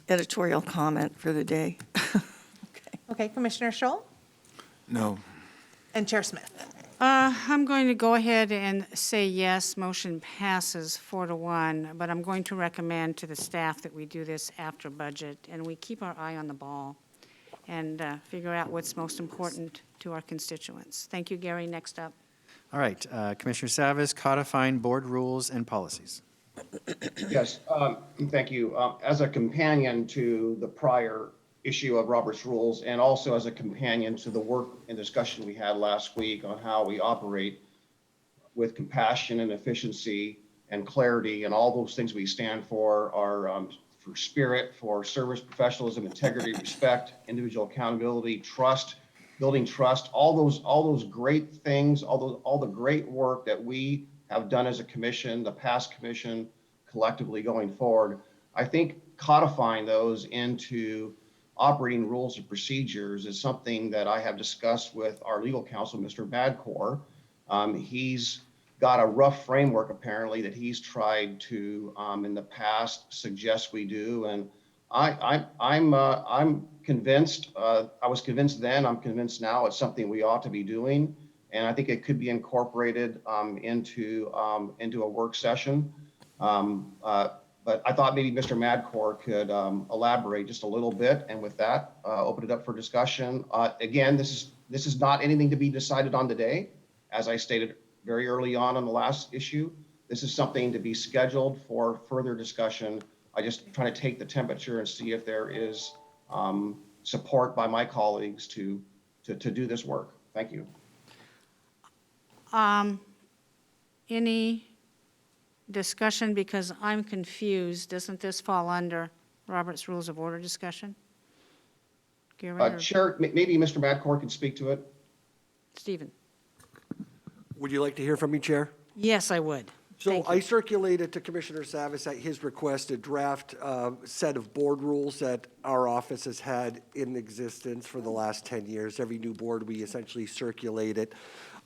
editorial comment for the day. Okay, Commissioner Scholl No. and Chair Smith. I'm going to go ahead and say yes, motion passes 4-1, but I'm going to recommend to the staff that we do this after budget, and we keep our eye on the ball and figure out what's most important to our constituents. Thank you, Gary. Next up. All right, Commissioner Savas, codifying board rules and policies. Yes, thank you. As a companion to the prior issue of Robert's Rules, and also as a companion to the work and discussion we had last week on how we operate with compassion and efficiency and clarity, and all those things we stand for are for spirit, for service, professionalism, integrity, respect, individual accountability, trust, building trust, all those great things, all the great work that we have done as a commission, the past commission, collectively going forward. I think codifying those into operating rules and procedures is something that I have discussed with our legal counsel, Mr. Madcore. He's got a rough framework apparently that he's tried to in the past suggest we do, and I'm convinced. I was convinced then. I'm convinced now. It's something we ought to be doing, and I think it could be incorporated into a work session. But I thought maybe Mr. Madcore could elaborate just a little bit, and with that, open it up for discussion. Again, this is not anything to be decided on today. As I stated very early on the last issue, this is something to be scheduled for further discussion. I just try to take the temperature and see if there is support by my colleagues to do this work. Thank you. Any discussion, because I'm confused. Doesn't this fall under Robert's Rules of Order discussion? Gary or Chair, maybe Mr. Madcore could speak to it. Stephen? Would you like to hear from me, Chair? Yes, I would. So Thank you. I circulated to Commissioner Savas at his request a draft set of board rules that our office has had in existence for the last 10 years. Every new board, we essentially circulate it.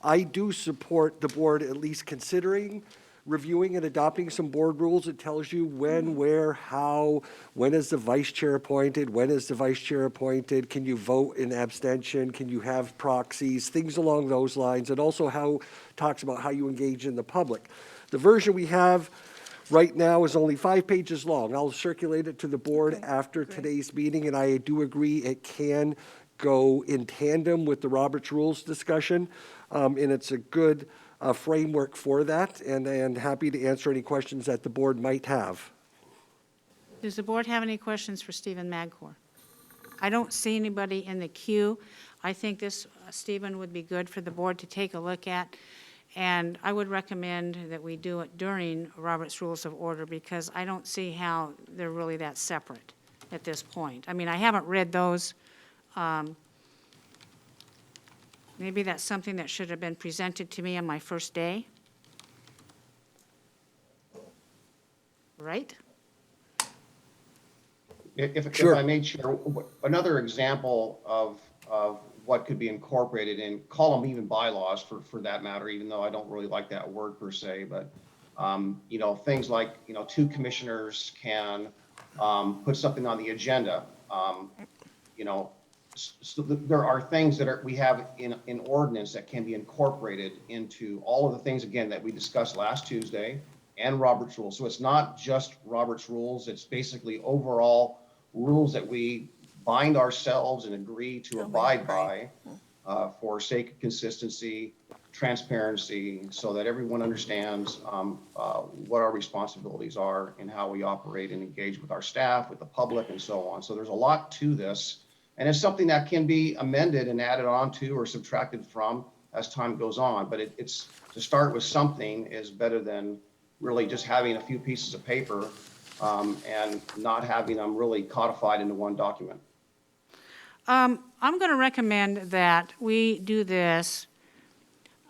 I do support the board at least considering reviewing and adopting some board rules. It tells you when, where, how, when is the vice chair appointed, when is the vice chair appointed, can you vote in abstention, can you have proxies, things along those lines, and also how, talks about how you engage in the public. The version we have right now is only 5 pages long. I'll circulate it to the board after today's meeting, and I do agree it can go in tandem with the Roberts Rules discussion, and it's a good framework for that, and happy to answer any questions that the board might have. Does the board have any questions for Stephen Magcor? I don't see anybody in the queue. I think this, Stephen, would be good for the board to take a look at. And I would recommend that we do it during Robert's Rules of Order, because I don't see how they're really that separate at this point. I mean, I haven't read those. Maybe that's something that should have been presented to me on my first day. Right? If Sure. I may, Chair, another example of what could be incorporated in, call them even bylaws for that matter, even though I don't really like that word per se, but, you know, things like, you know, 2 commissioners can put something on the agenda. You know, so there are things that we have in ordinance that can be incorporated into all of the things, again, that we discussed last Tuesday and Robert's Rules. So it's not just Robert's Rules, it's basically overall rules that we bind ourselves and agree to abide by for sake of consistency, transparency, so that everyone understands what our responsibilities are and how we operate and engage with our staff, with the public, and so on. So there's a lot to this. And it's something that can be amended and added on to or subtracted from as time goes on. But it's to start with something is better than really just having a few pieces of paper and not having them really codified into one document. I'm going to recommend that we do this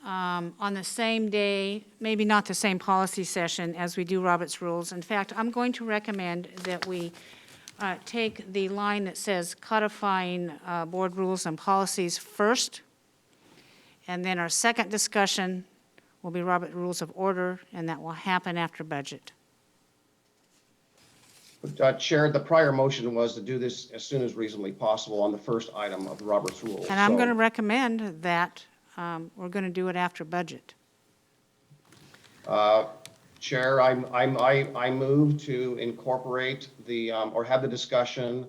on the same day, maybe not the same policy session as we do Robert's Rules. In fact, I'm going to recommend that we take the line that says codifying board rules and policies first, and then our second discussion will be Robert Rules of Order, and that will happen after budget. But, Chair, the prior motion was to do this as soon as reasonably possible on the first item of Robert's Rules. And I'm So, going to recommend that we're going to do it after budget. Chair, I move to incorporate the, or have the discussion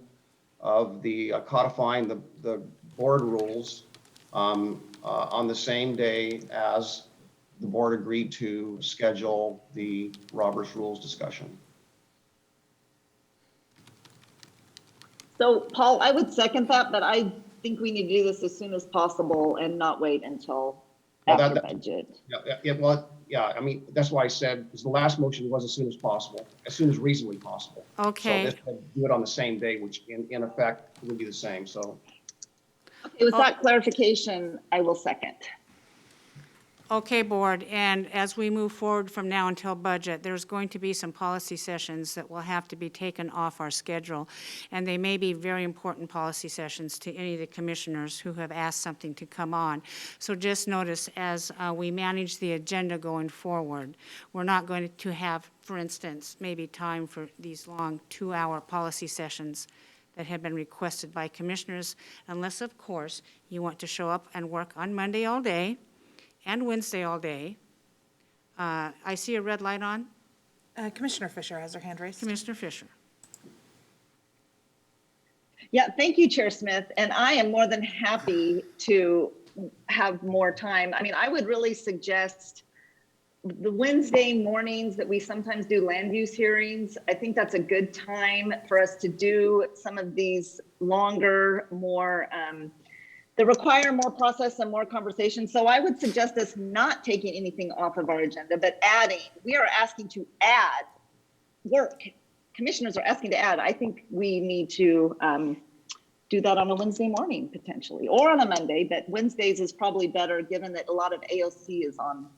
of the codifying the board rules on the same day as the board agreed to schedule the Robert's Rules discussion. So Paul, I would second that, but I think we need to do this as soon as possible and not wait until Well, after that- budget. Yeah, I mean, that's why I said, because the last motion was as soon as possible, as soon as reasonably possible. Okay. So this would do it on the same day, which in effect would be the same, so. Okay, with that clarification, I will second. Okay, board, and as we move forward from now until budget, there's going to be some policy sessions that will have to be taken off our schedule, and they may be very important policy sessions to any of the commissioners who have asked something to come on. So just notice, as we manage the agenda going forward, we're not going to have, for instance, maybe time for these long 2-hour policy sessions that have been requested by commissioners, unless, of course, you want to show up and work on Monday all day and Wednesday all day. I see a red light on. Commissioner Fisher has her hand raised. Commissioner Fisher. Yeah, thank you, Chair Smith. And I am more than happy to have more time. I mean, I would really suggest the Wednesday mornings that we sometimes do land use hearings. I think that's a good time for us to do some of these longer, more, that require more process and more conversation. So I would suggest us not taking anything off of our agenda, but adding. We are asking to add work. Commissioners are asking to add. I think we need to do that on a Wednesday morning potentially, or on a Monday, but Wednesdays is probably better given that a lot of AOC is on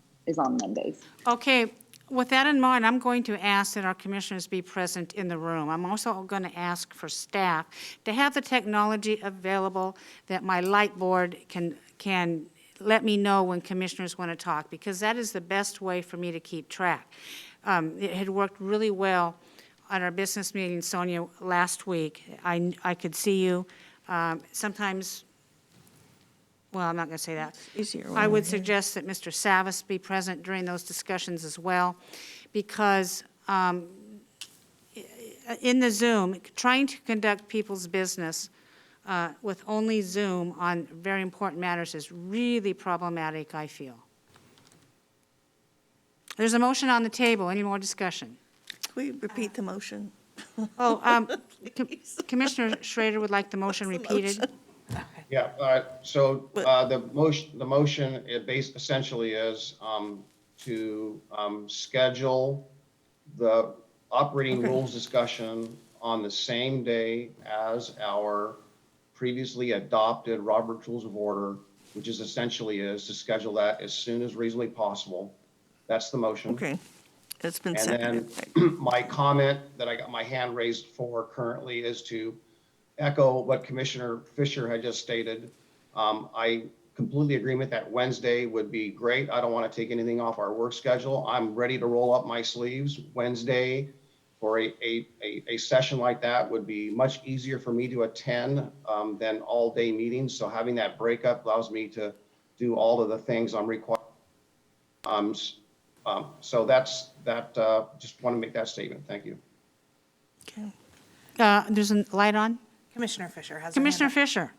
Mondays. Okay, with that in mind, I'm going to ask that our commissioners be present in the room. I'm also going to ask for staff to have the technology available that my light board can let me know when commissioners want to talk, because that is the best way for me to keep track. It had worked really well at our business meeting, Sonia, last week. I could see you. Sometimes, well, I'm not going to say that. Easier when I we're would here. suggest that Mr. Savas be present during those discussions as well, because in the Zoom, trying to conduct people's business with only Zoom on very important matters is really problematic, I feel. There's a motion on the table. Any more discussion? Can we repeat the motion? Oh, Commissioner Schrader would like the motion What's the repeated. Yeah, the motion, essentially is to schedule the operating rules discussion on the same day as our previously adopted Robert's Rules of Order, which is essentially is to schedule that as soon as reasonably possible. That's the motion. Okay, it's been And seconded. then my comment that I got my hand raised for currently is to echo what Commissioner Fisher had just stated. I completely agree with that. Wednesday would be great. I don't want to take anything off our work schedule. I'm ready to roll up my sleeves. Wednesday for a session like that would be much easier for me to attend than all-day meetings. So having that breakup allows me to do all of the things I'm required. So that's that. Just want to make that statement. Thank you. Okay. There's a light on. Commissioner Fisher has her hand Commissioner up. Fisher.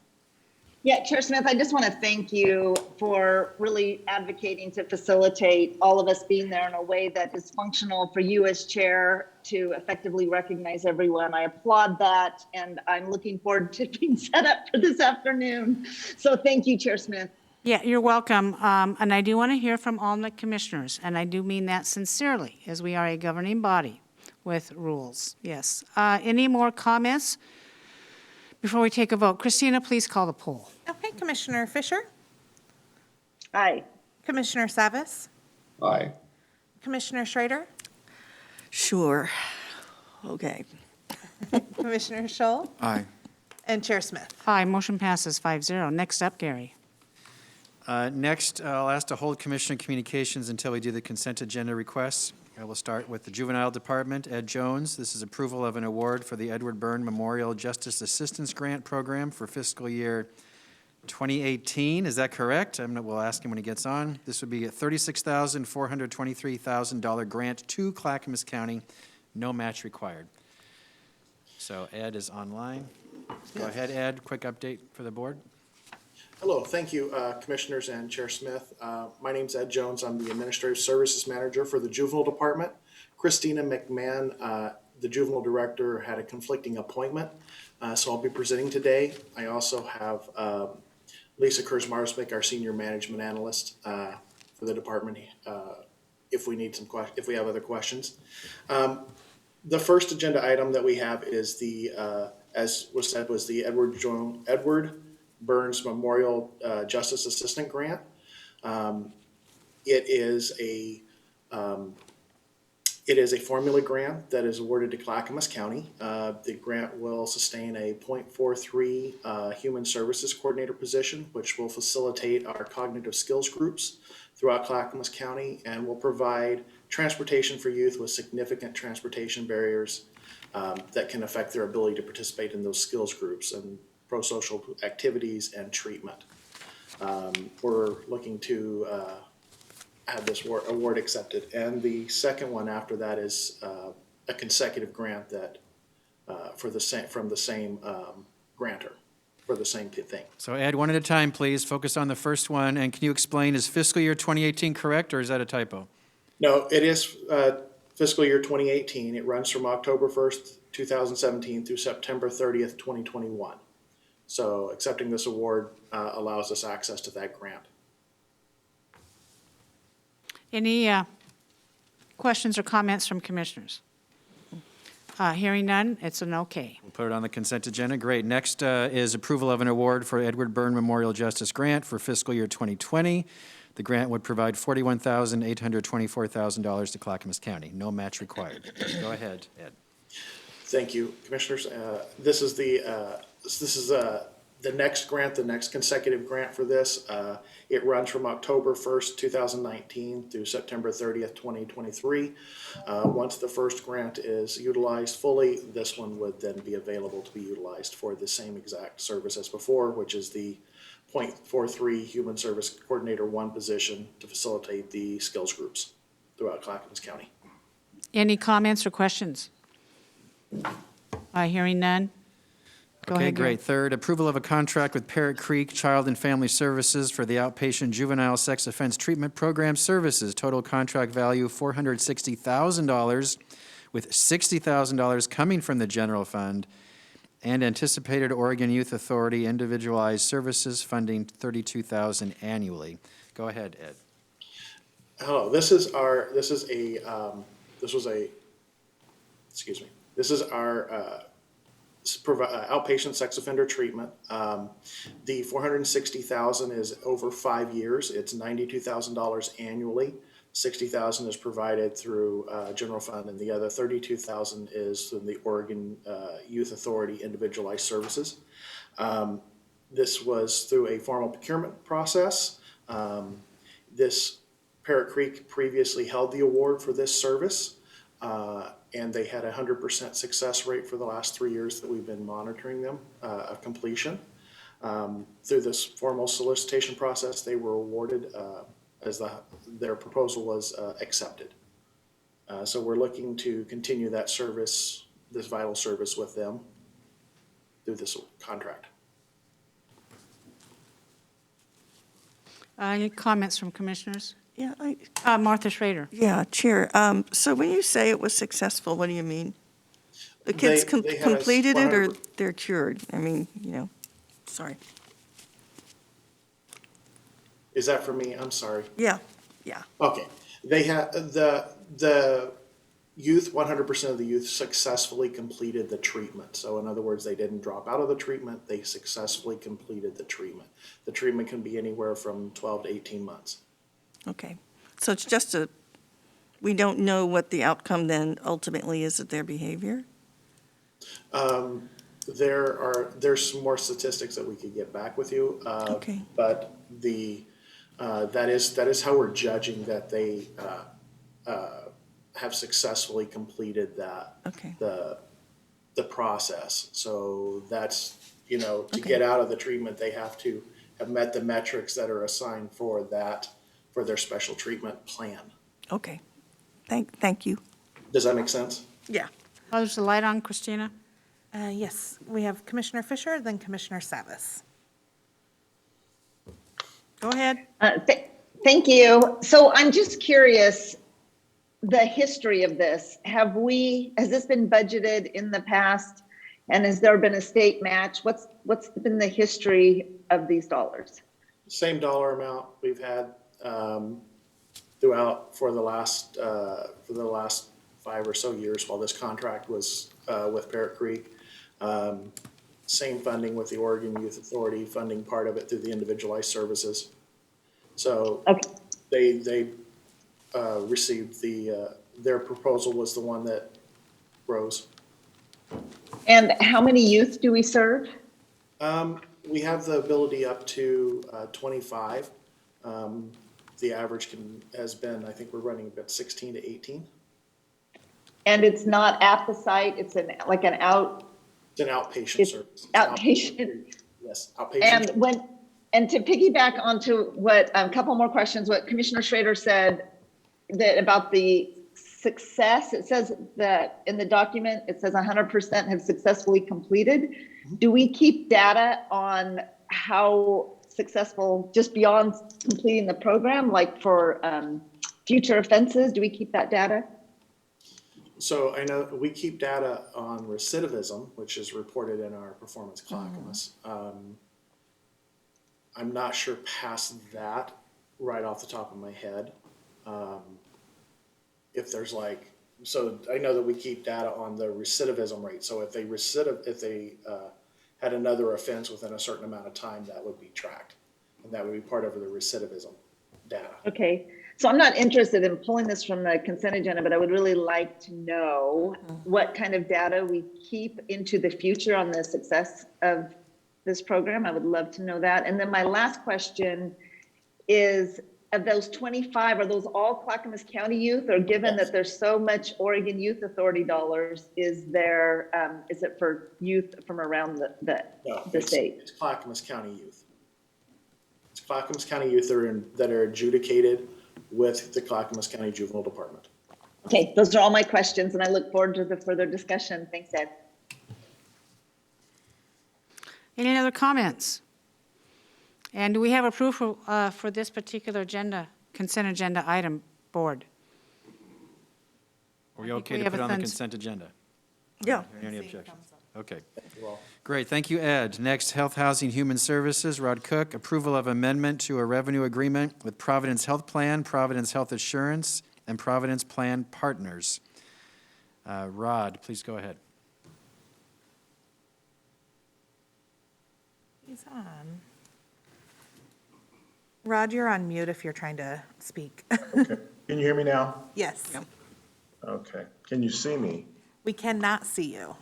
Yeah, Chair Smith, I just want to thank you for really advocating to facilitate all of us being there in a way that is functional for you as chair to effectively recognize everyone. I applaud that, and I'm looking forward to being set up for this afternoon. So thank you, Chair Smith. Yeah, you're welcome. And I do want to hear from all the commissioners, and I do mean that sincerely, as we are a governing body with rules. Yes. Any more comments before we take a vote? Christina, please call the poll. Okay, Commissioner Fisher, Aye. Commissioner Savas, Aye. Commissioner Schrader, Sure. Okay. Commissioner Scholl, Aye. and Chair Smith. Aye, motion passes 5-0. Next up, Gary. Next, I'll ask to hold commissioner communications until we do the consent agenda requests. I will start with the Juvenile Department, Ed Jones. This is approval of an award for the Edward Byrne Memorial Justice Assistance Grant Program for fiscal year 2018. Is that correct? We'll ask him when he gets on. This would be a $36,423,000 grant to Clackamas County, no match required. So Ed is online. Go ahead, Ed. Quick update for the board. Hello, thank you, Commissioners and Chair Smith. My name's Ed Jones. I'm the Administrative Services Manager for the Juvenile Department. Christina McMahon, the Juvenile Director, had a conflicting appointment, so I'll be presenting today. I also have Lisa Kurzmarsmick, our Senior Management Analyst for the department, if we need if we have other questions. The first agenda item that we have is the, as was said, was the Edward Burns Memorial Justice Assistant Grant. It is a formula grant that is awarded to Clackamas County. The grant will sustain a .43 Human Services Coordinator position, which will facilitate our cognitive skills groups throughout Clackamas County and will provide transportation for youth with significant transportation barriers that can affect their ability to participate in those skills groups and pro-social activities and treatment. We're looking to have this award accepted. And the second one after that is a consecutive grant that from the same grantor for the same thing. So Ed, one at a time, please. Focus on the first one. And can you explain, is fiscal year 2018 correct, or is that a typo? No, it is fiscal year 2018. It runs from October 1st, 2017 through September 30th, 2021. So accepting this award allows us access to that grant. Any questions or comments from commissioners? Hearing none, it's an okay. We'll put it on the consent agenda. Great. Next is approval of an award for Edward Byrne Memorial Justice Grant for fiscal year 2020. The grant would provide $41,824,000 to Clackamas County. No match required. Go ahead, Ed. Thank you, Commissioners. This is The next grant, the next consecutive grant for this, it runs from October 1st, 2019 through September 30th, 2023. Once the first grant is utilized fully, this one would then be available to be utilized for the same exact service as before, which is the .43 Human Service Coordinator 1 position to facilitate the skills groups throughout Clackamas County. Any comments or questions? Hearing none? Go Okay, ahead, Gary. great. Third, approval of a contract with Parrot Creek Child and Family Services for the outpatient juvenile sex offense treatment program services. Total contract value $460,000, with $60,000 coming from the general fund, and anticipated Oregon Youth Authority individualized services funding $32,000 annually. Go ahead, Ed. Hello, this is our outpatient sex offender treatment. The $460,000 is over 5 years. It's $92,000 annually. $60,000 is provided through general fund, and the other $32,000 is from the Oregon Youth Authority individualized services. This was through a formal procurement process. This Parrot Creek previously held the award for this service, and they had a 100% success rate for the last 3 years that we've been monitoring them of completion. Through this formal solicitation process, they were awarded as their proposal was accepted. So we're looking to continue that service, this vital service with them through this contract. Any comments from commissioners? Yeah, Martha Schrader. yeah, Chair. So when you say it was successful, what do you mean? The kids They had a completed it or 100% they're cured? I mean, sorry. Is that for me? I'm sorry. Yeah. Okay. They had the youth, 100% of the youth successfully completed the treatment. So in other words, they didn't drop out of the treatment. They successfully completed the treatment. The treatment can be anywhere from 12 to 18 months. Okay. So it's just we don't know what the outcome then ultimately is of their behavior? There's some more statistics that we could get back with you. Okay. But that is how we're judging that they have successfully completed that. Okay. The process. So that's, to Okay. get out of the treatment, they have to have met the metrics that are assigned for their special treatment plan. Okay. Thank you. Does that make sense? Yeah. There's the light on, Christina? Yes, we have Commissioner Fisher, then Commissioner Savas. Go ahead. Thank you. So I'm just curious, the history of this. Has this been budgeted in the past? And has there been a state match? What's been the history of these dollars? Same dollar amount we've had throughout for the last 5 or so years while this contract was with Parrot Creek. Same funding with the Oregon Youth Authority, funding part of it through the individualized services. So Okay. they received their proposal was the one that rose. And how many youth do we serve? We have the ability up to 25. The average has been, I think we're running about 16 to 18. And it's not at the site, it's It's an outpatient service. It's an outpatient. Yes, outpatient. And to piggyback onto what, a couple more questions, what Commissioner Schrader said that about the success, it says that in the document, it says 100% have successfully completed. Do we keep data on how successful, just beyond completing the program, like for future offenses, do we keep that data? So I know we keep data on recidivism, which is reported in our performance Clackamas. I'm not sure past that right off the top of my head. If there's so I know that we keep data on the recidivism rate. So if they had another offense within a certain amount of time, that would be tracked. And that would be part of the recidivism data. Okay, so I'm not interested in pulling this from the consent agenda, but I would really like to know what kind of data we keep into the future on the success of this program. I would love to know that. And then my last question is, of those 25, are those all Clackamas County youth? Or given that there's so much Oregon Youth Authority dollars, is it for youth from around No, the state? It's Clackamas County youth. It's Clackamas County youth that are adjudicated with the Clackamas County Juvenile Department. Okay, those are all my questions, and I look forward to the further discussion. Thanks, Ed. Any other comments? And do we have approval for this particular consent agenda item, board? Are we I think okay we to have put a on the thumbs- consent agenda? Yeah. Any objections? Okay. Well, Great, thank you, Ed. Next, Health, Housing, Human Services, Rod Cook, approval of amendment to a revenue agreement with Providence Health Plan, Providence Health Assurance, and Providence Plan Partners. Rod, please go ahead. He's on. Rod, you're on mute if you're trying to speak. Okay. Can you hear me now? Yes. Okay. Can you see me? We cannot see you.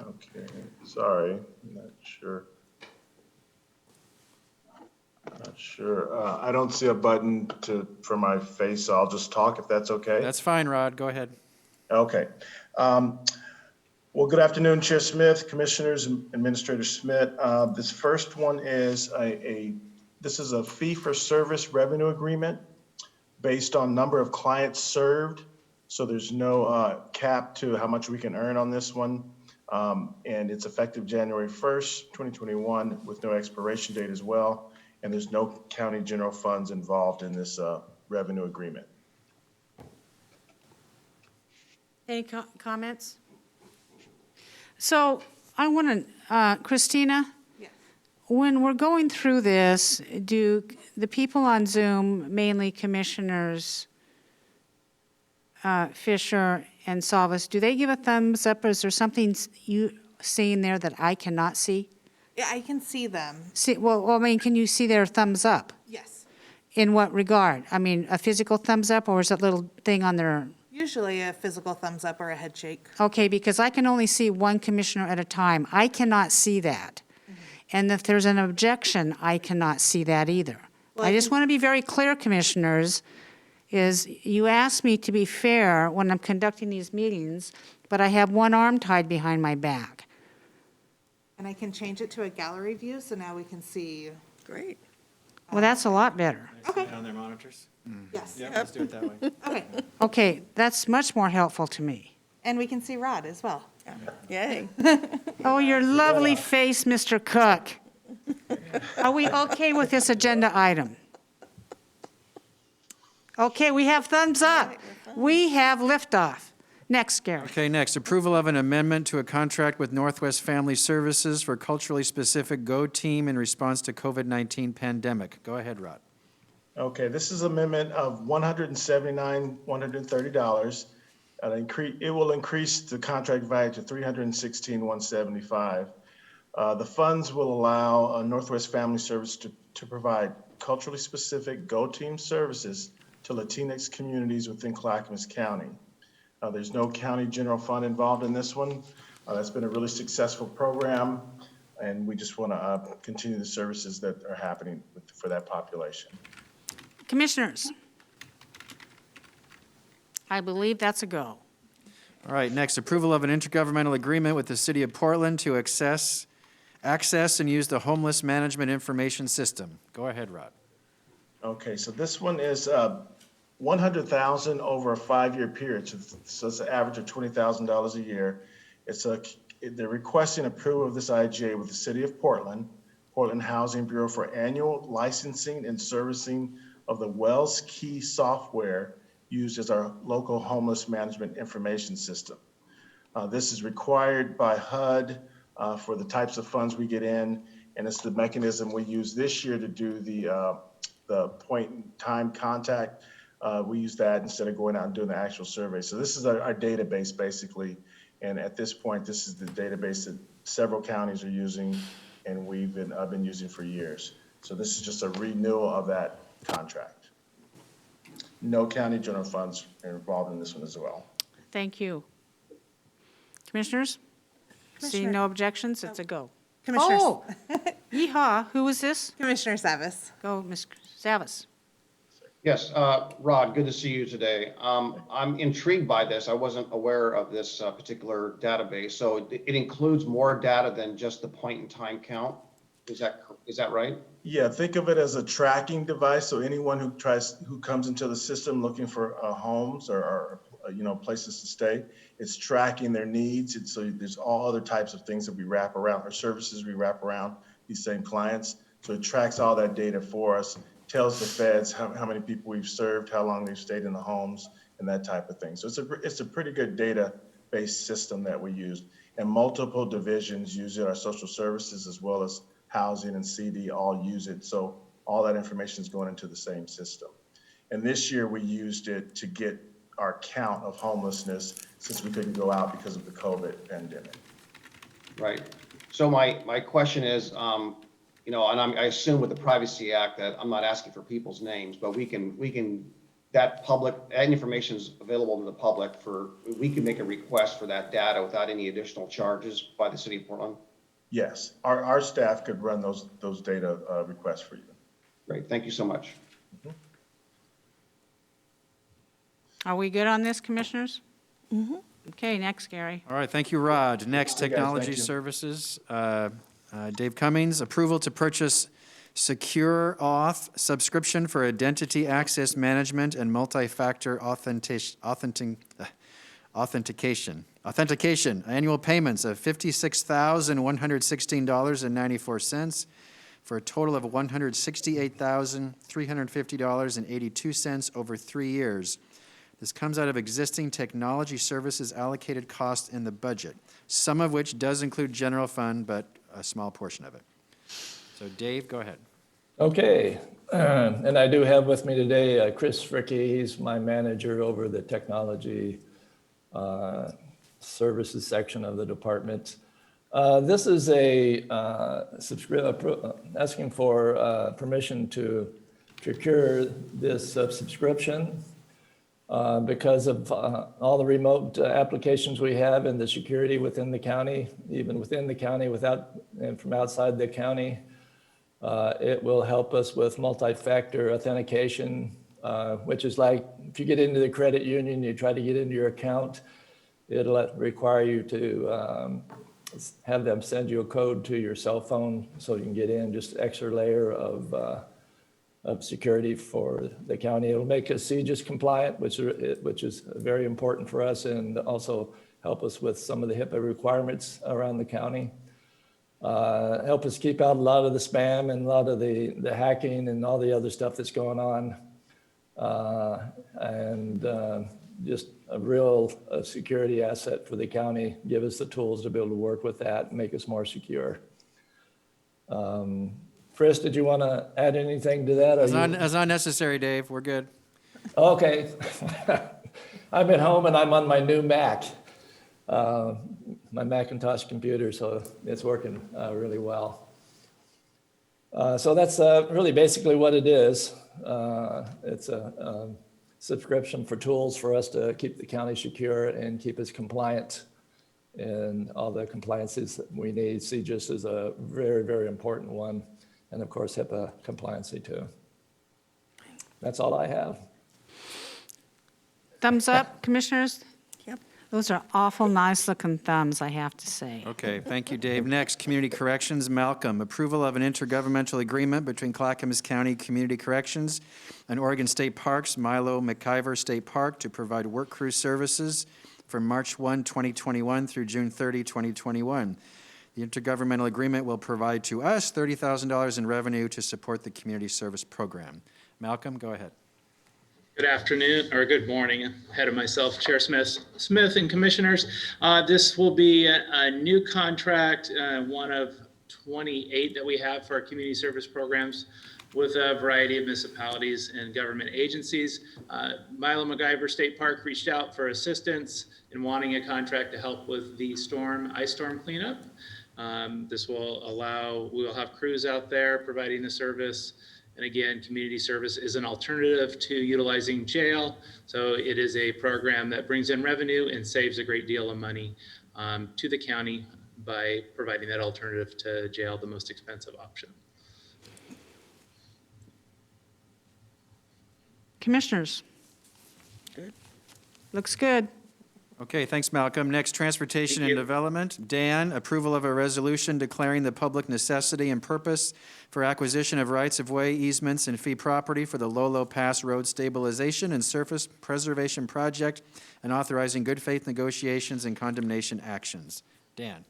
Okay, sorry, I'm not sure. Not sure. I don't see a button for my face, so I'll just talk if that's okay. That's fine, Rod, go ahead. Okay. Well, good afternoon, Chair Smith, Commissioners, and Administrator Smith. This first one is this is a fee-for-service revenue agreement based on number of clients served. So there's no cap to how much we can earn on this one. And it's effective January 1st, 2021, with no expiration date as well. And there's no county general funds involved in this revenue agreement. Any comments? So I want to, Christina? Yes. When we're going through this, do the people on Zoom, mainly Commissioners Fisher and Salvis, do they give a thumbs up, or is there something you see in there that I cannot see? Yeah, I can see them. Well, I mean, can you see their thumbs up? Yes. In what regard? I mean, a physical thumbs up, or is that little thing on their, Usually a physical thumbs up or a head shake. okay, because I can only see one commissioner at a time. I cannot see that. And if there's an objection, I cannot see that either. Well, I I just think- want to be very clear, Commissioners, is you asked me to be fair when I'm conducting these meetings, but I have one arm tied behind my back. And I can change it to a gallery view, so now we can see. Great. Well, that's a lot better. Okay. On their monitors? Yes. Yeah, let's do it that way. Okay. Okay, that's much more helpful to me. And we can see Rod as well. Yay. Oh, your lovely face, Mr. Cook. Are we okay with this agenda item? Okay, we have thumbs up. We have liftoff. Next, Gary. Okay, next, approval of an amendment to a contract with Northwest Family Services for culturally specific Go Team in response to COVID-19 pandemic. Go ahead, Rod. Okay, this is amendment of $179,130. It will increase the contract value to $316,175. The funds will allow Northwest Family Service to provide culturally specific Go Team services to Latinx communities within Clackamas County. There's no county general fund involved in this one. That's been a really successful program, and we just want to continue the services that are happening for that population. Commissioners, I believe that's a go. All right, next, approval of an intergovernmental agreement with the City of Portland to access and use the Homeless Management Information System. Go ahead, Rod. Okay, so this one is $100,000 over a 5-year period, so it's an average of $20,000 a year. They're requesting approval of this IGA with the City of Portland, Portland Housing Bureau for annual licensing and servicing of the Wells Key software used as our local homeless management information system. This is required by HUD for the types of funds we get in, and it's the mechanism we use this year to do the point in time contact. We use that instead of going out and doing the actual survey. So this is our database basically, and at this point, this is the database that several counties are using, and I've been using for years. So this is just a renewal of that contract. No county general funds are involved in this one as well. Thank you. Commissioners? Seeing no objections, it's a go. Commissioner, Oh, yeehaw, who was this? Commissioner Savas. Go, Ms. Savas. Yes, Rod, good to see you today. I'm intrigued by this. I wasn't aware of this particular database. So it includes more data than just the point in time count. Is that right? Yeah, think of it as a tracking device. So anyone who comes into the system looking for homes or places to stay, it's tracking their needs. So there's all other types of things that we wrap around, or services we wrap around these same clients. So it tracks all that data for us, tells the feds how many people we've served, how long they've stayed in the homes, and that type of thing. So it's a pretty good data-based system that we use. And multiple divisions use it, our social services as well as housing and CD all use it. So all that information is going into the same system. And this year we used it to get our count of homelessness since we couldn't go out because of the COVID pandemic. Right. So my question is, and I assume with the Privacy Act that I'm not asking for people's names, but that information is available to the public we can make a request for that data without any additional charges by the city of Portland? Yes, our staff could run those data requests for you. Great, thank you so much. Are we good on this, commissioners? Mm-hmm. Okay, next, Gary. All right, thank you, Rod. Next, Hey, guys, Technology thank you. Services. Dave Cummings, approval to purchase Secure Auth subscription for identity access management and multi-factor authentication. Annual payments of $56,116.94 for a total of $168,350.82 over 3 years. This comes out of existing technology services allocated costs in the budget, some of which does include general fund, but a small portion of it. So Dave, go ahead. Okay, and I do have with me today Chris Fricky. He's my manager over the technology services section of the department. This is asking for permission to procure this subscription because of all the remote applications we have and the security within the county, even within the county and from outside the county. It will help us with multi-factor authentication, which is like if you get into the credit union, you try to get into your account, it'll require you to have them send you a code to your cell phone so you can get in, just extra layer of security for the county. It'll make us CJIS compliant, which is very important for us, and also help us with some of the HIPAA requirements around the county. Help us keep out a lot of the spam and a lot of the hacking and all the other stuff that's going on. Just a real security asset for the county, give us the tools to be able to work with that and make us more secure. Chris, did you want to add anything to that? As not necessary, Dave, we're good. Okay. I'm at home and I'm on my new Mac, my Macintosh computer, so it's working really well. So that's really basically what it is. It's a subscription for tools for us to keep the county secure and keep us compliant in all the compliances that we need. CJIS is a very, very important one. And of course, HIPAA compliancy too. That's all I have. Thumbs up, commissioners? Yep. Those are awful nice-looking thumbs, I have to say. Okay, thank you, Dave. Next, Community Corrections. Malcolm, approval of an intergovernmental agreement between Clackamas County Community Corrections and Oregon State Parks, Milo McIver State Park, to provide work crew services from March 1, 2021 through June 30, 2021. The intergovernmental agreement will provide to us $30,000 in revenue to support the community service program. Malcolm, go ahead. Good afternoon, or good morning, ahead of myself, Chair Smith and Commissioners. This will be a new contract, one of 28 that we have for our community service programs with a variety of municipalities and government agencies. Milo McIver State Park reached out for assistance in wanting a contract to help with the ice storm cleanup. This will allow, we will have crews out there providing the service. And again, community service is an alternative to utilizing jail. So it is a program that brings in revenue and saves a great deal of money to the county by providing that alternative to jail, the most expensive option. Commissioners? Good. Looks good. Okay, thanks, Malcolm. Next, Transportation Thank and you. Development. Dan, approval of a resolution declaring the public necessity and purpose for acquisition of rights-of-way easements and fee property for the Lolo Pass Road Stabilization and Surface Preservation Project and authorizing good faith negotiations and condemnation actions. Dan.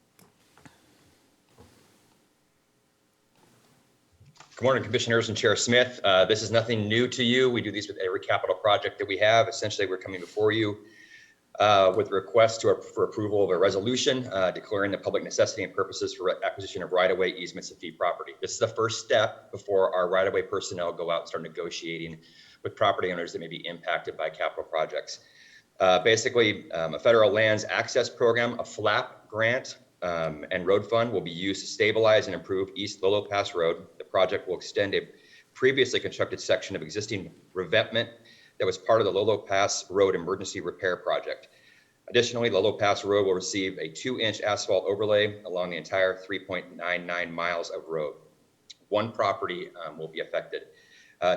Good morning, Commissioners and Chair Smith. This is nothing new to you. We do these with every capital project that we have. Essentially, we're coming before you with a request for approval of a resolution declaring the public necessity and purposes for acquisition of right-of-way easements and fee property. This is the first step before our right-of-way personnel go out and start negotiating with property owners that may be impacted by capital projects. Basically, a federal lands access program, a FLAP grant, and road fund will be used to stabilize and improve East Lolo Pass Road. The project will extend a previously constructed section of existing revetment that was part of the Lolo Pass Road Emergency Repair Project. Additionally, Lolo Pass Road will receive a 2-inch asphalt overlay along the entire 3.99 miles of road. One property will be affected.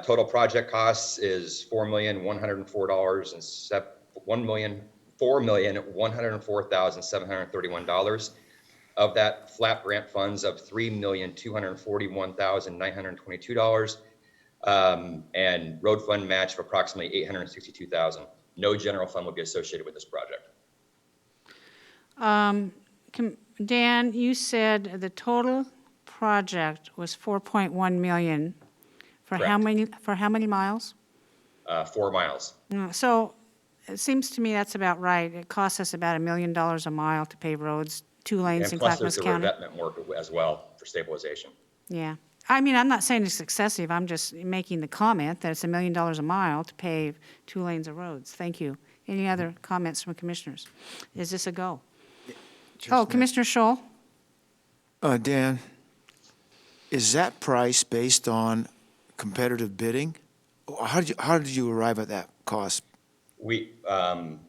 Total project costs is $4,104,731. Of that, FLAP grant funds of $3,241,922, and road fund match of approximately $862,000. No general fund will be associated with this project. Dan, you said the total project was 4.1 million for how many miles? 4 miles. So it seems to me that's about right. It costs us about $1 million a mile to pave roads, 2 lanes in And plus there's Clackamas the County. revetment work as well for stabilization. Yeah. I mean, I'm not saying it's excessive. I'm just making the comment that it's $1 million a mile to pave 2 lanes of roads. Thank you. Any other comments from commissioners? Is this a go? Chair Oh, Smith. Commissioner Scholl? Dan, is that price based on competitive bidding? Or how did you arrive at that cost? We,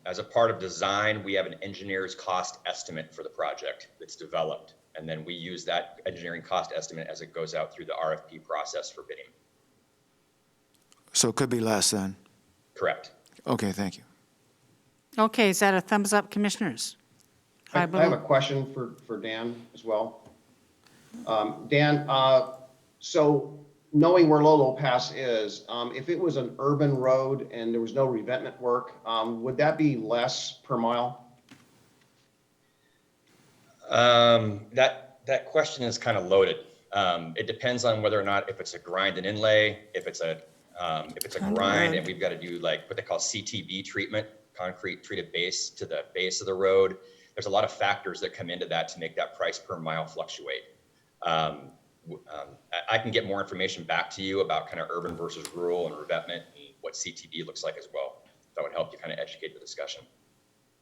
as a part of design, we have an engineer's cost estimate for the project that's developed. And then we use that engineering cost estimate as it goes out through the RFP process for bidding. So it could be less then? Correct. Okay, thank you. Okay, is that a thumbs up, commissioners? I have a question for Dan as well. Dan, so knowing where Lolo Pass is, if it was an urban road and there was no revetment work, would that be less per mile? That question is kind of loaded. It depends on whether or not if it's a grind and inlay, if it's a grind and we've got to do like what they call CTB treatment, concrete treated base to the base of the road. There's a lot of factors that come into that to make that price per mile fluctuate. I can get more information back to you about kind of urban versus rural and revetment and what CTB looks like as well. That would help you kind of educate the discussion.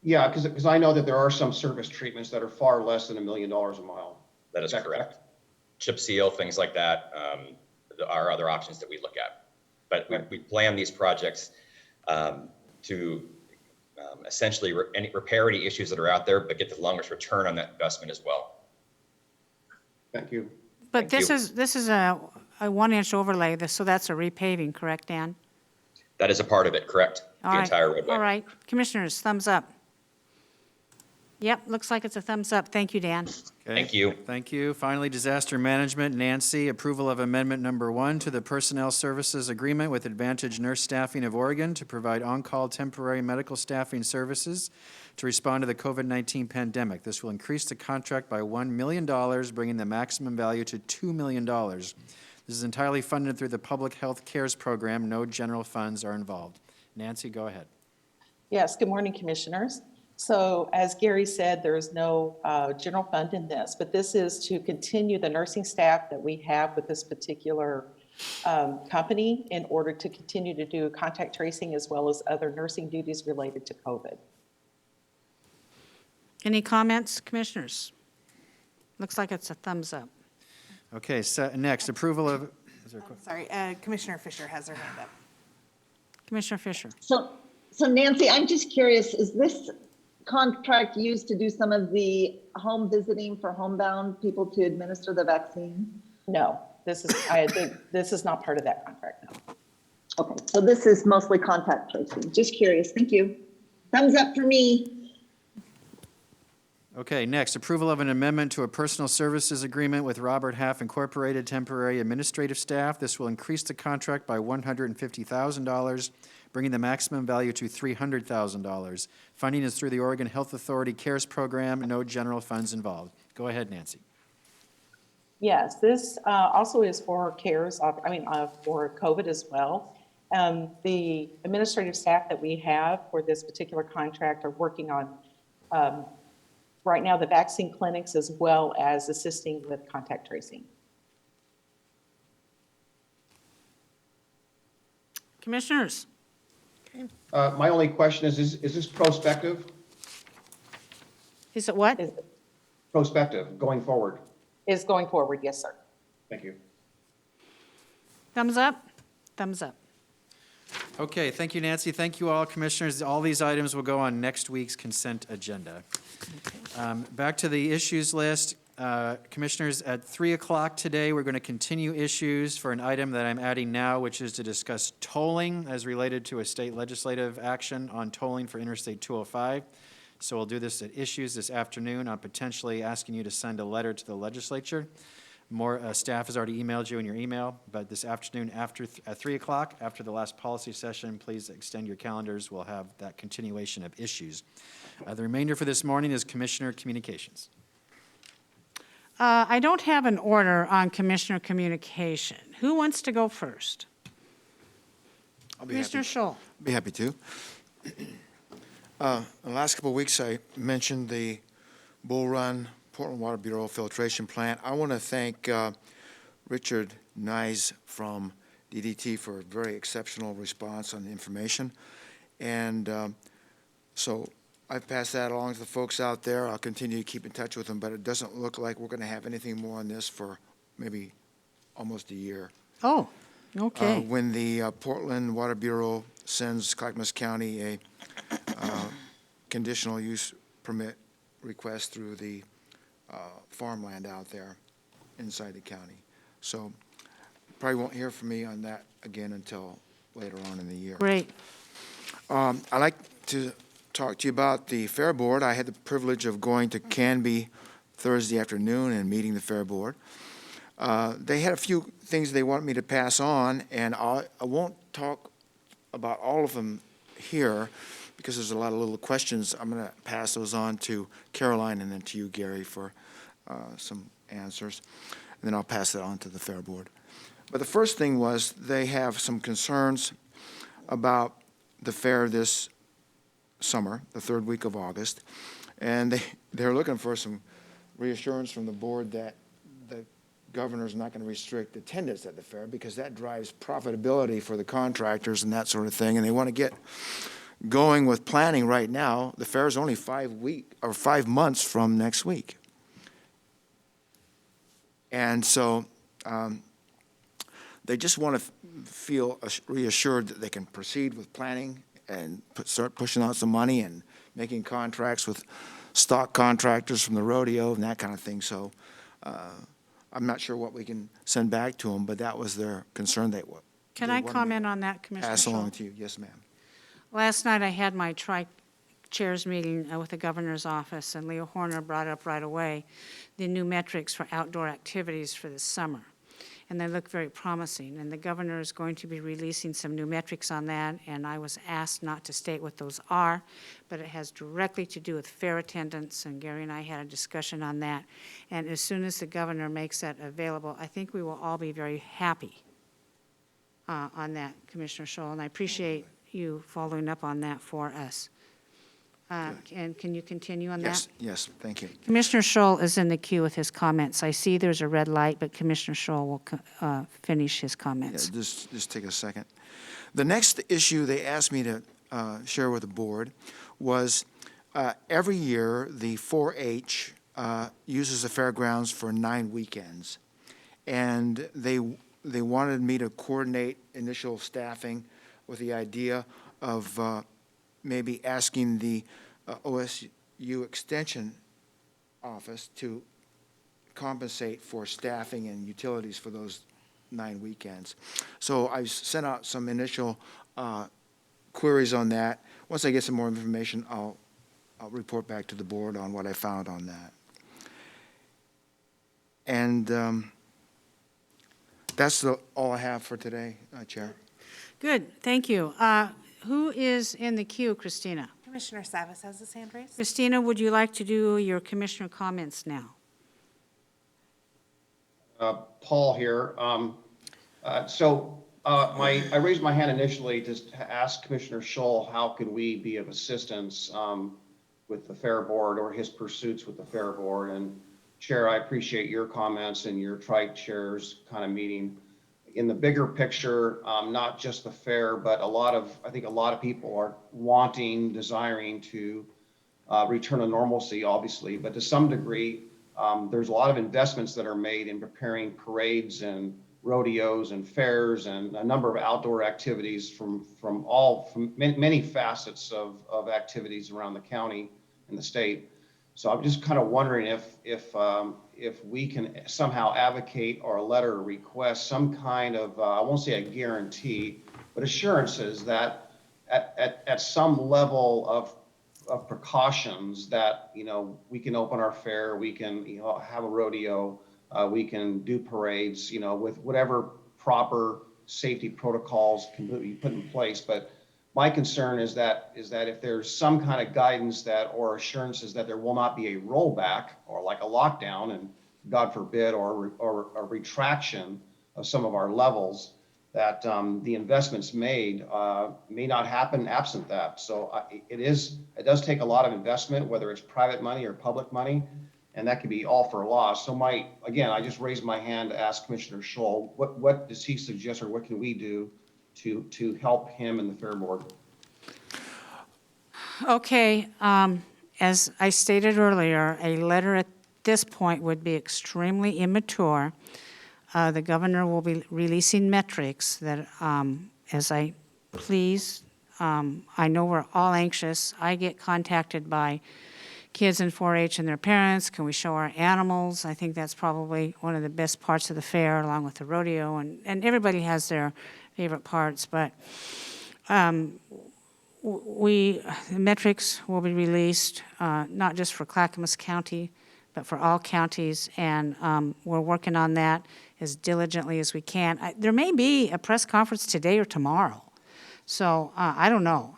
Yeah, because I know that there are some surface treatments that are far less than $1 million a mile. That is correct. Chip seal, things like that are other options that we look at. But we plan these projects to essentially repair any issues that are out there, but get the longest return on that investment as well. Thank you. But Thank you. this is a 1-inch overlay, so that's a repaving, correct, Dan? That is a part of it, correct? All The right. entire roadway. All right, commissioners, thumbs up. Yep, looks like it's a thumbs up. Thank you, Dan. Okay. Thank you. Thank you. Finally, Disaster Management. Nancy, approval of Amendment Number 1 to the Personnel Services Agreement with Advantage Nurse Staffing of Oregon to provide on-call temporary medical staffing services to respond to the COVID-19 pandemic. This will increase the contract by $1 million, bringing the maximum value to $2 million. This is entirely funded through the Public Health Cares Program. No general funds are involved. Nancy, go ahead. Yes, good morning, commissioners. So as Gary said, there is no general fund in this, but this is to continue the nursing staff that we have with this particular company in order to continue to do contact tracing as well as other nursing duties related to COVID. Any comments, commissioners? Looks like it's a thumbs up. Okay, so next, approval of, is there a question? Sorry, Commissioner Fisher has her hand up. Commissioner Fisher? So Nancy, I'm just curious, is this contract used to do some of the home visiting for homebound people to administer the vaccine? No, I think this is not part of that contract, no. Okay, so this is mostly contact tracing. Just curious. Thank you. Thumbs up for me. Okay, next, approval of an amendment to a personal services agreement with Robert Half Incorporated temporary administrative staff. This will increase the contract by $150,000, bringing the maximum value to $300,000. Funding is through the Oregon Health Authority CARES program, no general funds involved. Go ahead, Nancy. Yes, this also is for CARES, for COVID as well. The administrative staff that we have for this particular contract are working on, right now, the vaccine clinics as well as assisting with contact tracing. Commissioners? My only question is this prospective? Is it what? Prospective, going forward? Is going forward, yes, sir. Thank you. Thumbs up? Thumbs up. Okay, thank you, Nancy. Thank you all, commissioners. All these items will go on next week's consent agenda. Back to the issues list. Commissioners, at 3 o'clock today, we're going to continue issues for an item that I'm adding now, which is to discuss tolling as related to a state legislative action on tolling for Interstate 205. So we'll do this at issues this afternoon. I'm potentially asking you to send a letter to the legislature. More staff has already emailed you in your email, but this afternoon at 3 o'clock, after the last policy session, please extend your calendars. We'll have that continuation of issues. The remainder for this morning is Commissioner Communications. I don't have an order on Commissioner Communication. Who wants to go first? Commissioner Scholl. Be happy to. The last couple of weeks, I mentioned the Bull Run Portland Water Bureau filtration plant. I want to thank Richard Nyes from DDT for a very exceptional response on the information. And so I've passed that along to the folks out there. I'll continue to keep in touch with them, but it doesn't look like we're going to have anything more on this for maybe almost a year. Oh, okay. When the Portland Water Bureau sends Clackamas County a conditional use permit request through the farmland out there inside the county. So probably won't hear from me on that again until later on in the year. Great. I'd like to talk to you about the Fair Board. I had the privilege of going to Canby Thursday afternoon and meeting the Fair Board. They had a few things they wanted me to pass on, and I won't talk about all of them here because there's a lot of little questions. I'm going to pass those on to Caroline and then to you, Gary, for some answers. And then I'll pass it on to the Fair Board. But the first thing was they have some concerns about the fair this summer, the third week of August. And they're looking for some reassurance from the board that the governor's not going to restrict attendance at the fair because that drives profitability for the contractors and that sort of thing. And they want to get going with planning right now. The fair is only 5 months from next week. And so they just want to feel reassured that they can proceed with planning and start pushing out some money and making contracts with stock contractors from the rodeo and that kind of thing. So I'm not sure what we can send back to them, but that was their concern. Can I comment on that, Commissioner pass along Schultz? to you. Yes, ma'am. Last night, I had my tri-chairs meeting with the governor's office, and Leo Horner brought up right away the new metrics for outdoor activities for this summer. And they look very promising, and the governor is going to be releasing some new metrics on that, and I was asked not to state what those are, but it has directly to do with fair attendance, and Gary and I had a discussion on that. And as soon as the governor makes that available, I think we will all be very happy on that, Commissioner Scholl, and I appreciate you following up on that for us. And can you continue on that? Yes, thank you. Commissioner Scholl is in the queue with his comments. I see there's a red light, but Commissioner Scholl will finish his comments. Yeah, just take a second. The next issue they asked me to share with the board was every year the 4-H uses the fairgrounds for 9 weekends. And they wanted me to coordinate initial staffing with the idea of maybe asking the OSU Extension office to compensate for staffing and utilities for those 9 weekends. So I sent out some initial queries on that. Once I get some more information, I'll report back to the board on what I found on that. And that's all I have for today, Chair. Good, thank you. Who is in the queue, Christina? Commissioner Savas has his hand raised. Christina, would you like to do your commissioner comments now? Paul here. I raised my hand initially to ask Commissioner Scholl, how can we be of assistance with the Fair Board or his pursuits with the Fair Board? And Chair, I appreciate your comments and your trike chairs kind of meeting. In the bigger picture, not just the fair, but I think a lot of people are wanting, desiring to return to normalcy, obviously, but to some degree, there's a lot of investments that are made in preparing parades and rodeos and fairs and a number of outdoor activities from many facets of activities around the county and the state. So I'm just kind of wondering if we can somehow advocate or a letter or request some kind of, I won't say a guarantee, but assurances that at some level of precautions that, we can open our fair, we can, have a rodeo, we can do parades, with whatever proper safety protocols can be put in place. But my concern is that if there's some kind of guidance or assurances that there will not be a rollback or like a lockdown, and God forbid, or a retraction of some of our levels, that the investments made may not happen absent that. So it does take a lot of investment, whether it's private money or public money, and that could be all for a loss. So I just raised my hand to ask Commissioner Scholl, what does he suggest, or what can we do to help him and the Fair Board? Okay, as I stated earlier, a letter at this point would be extremely immature. The governor will be releasing metrics that, as I please, I know we're all anxious. I get contacted by kids in 4-H and their parents. Can we show our animals? I think that's probably one of the best parts of the fair, along with the rodeo, and everybody has their favorite parts, but the metrics will be released, not just for Clackamas County, but for all counties, and we're working on that as diligently as we can. There may be a press conference today or tomorrow, so I don't know,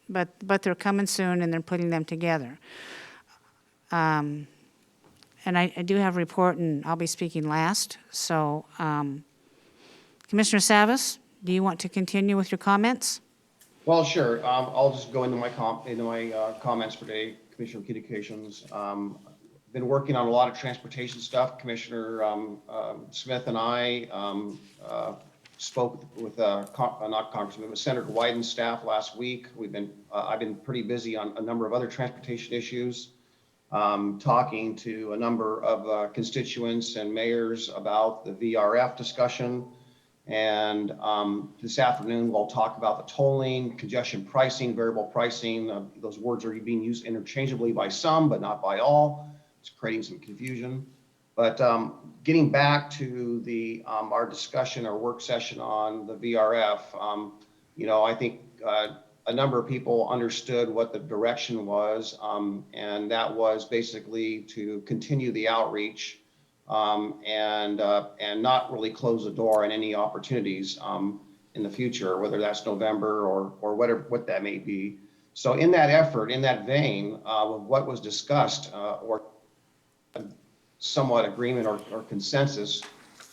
but they're coming soon, and they're putting them together. And I do have a report, and I'll be speaking last, so Commissioner Savas, do you want to continue with your comments? Well, sure. I'll just go into my comments for today, Commissioner Communications. Been working on a lot of transportation stuff. Commissioner Smith and I spoke with not Congressman, but Senator Wyden's staff last week. I've been pretty busy on a number of other transportation issues, talking to a number of constituents and mayors about the VRF discussion. And this afternoon, we'll talk about the tolling, congestion pricing, variable pricing. Those words are being used interchangeably by some, but not by all. It's creating some confusion. But getting back to our discussion, our work session on the VRF, I think a number of people understood what the direction was, and that was basically to continue the outreach and not really close the door on any opportunities in the future, whether that's November or what that may be. So in that effort, in that vein, of what was discussed, or somewhat agreement or consensus,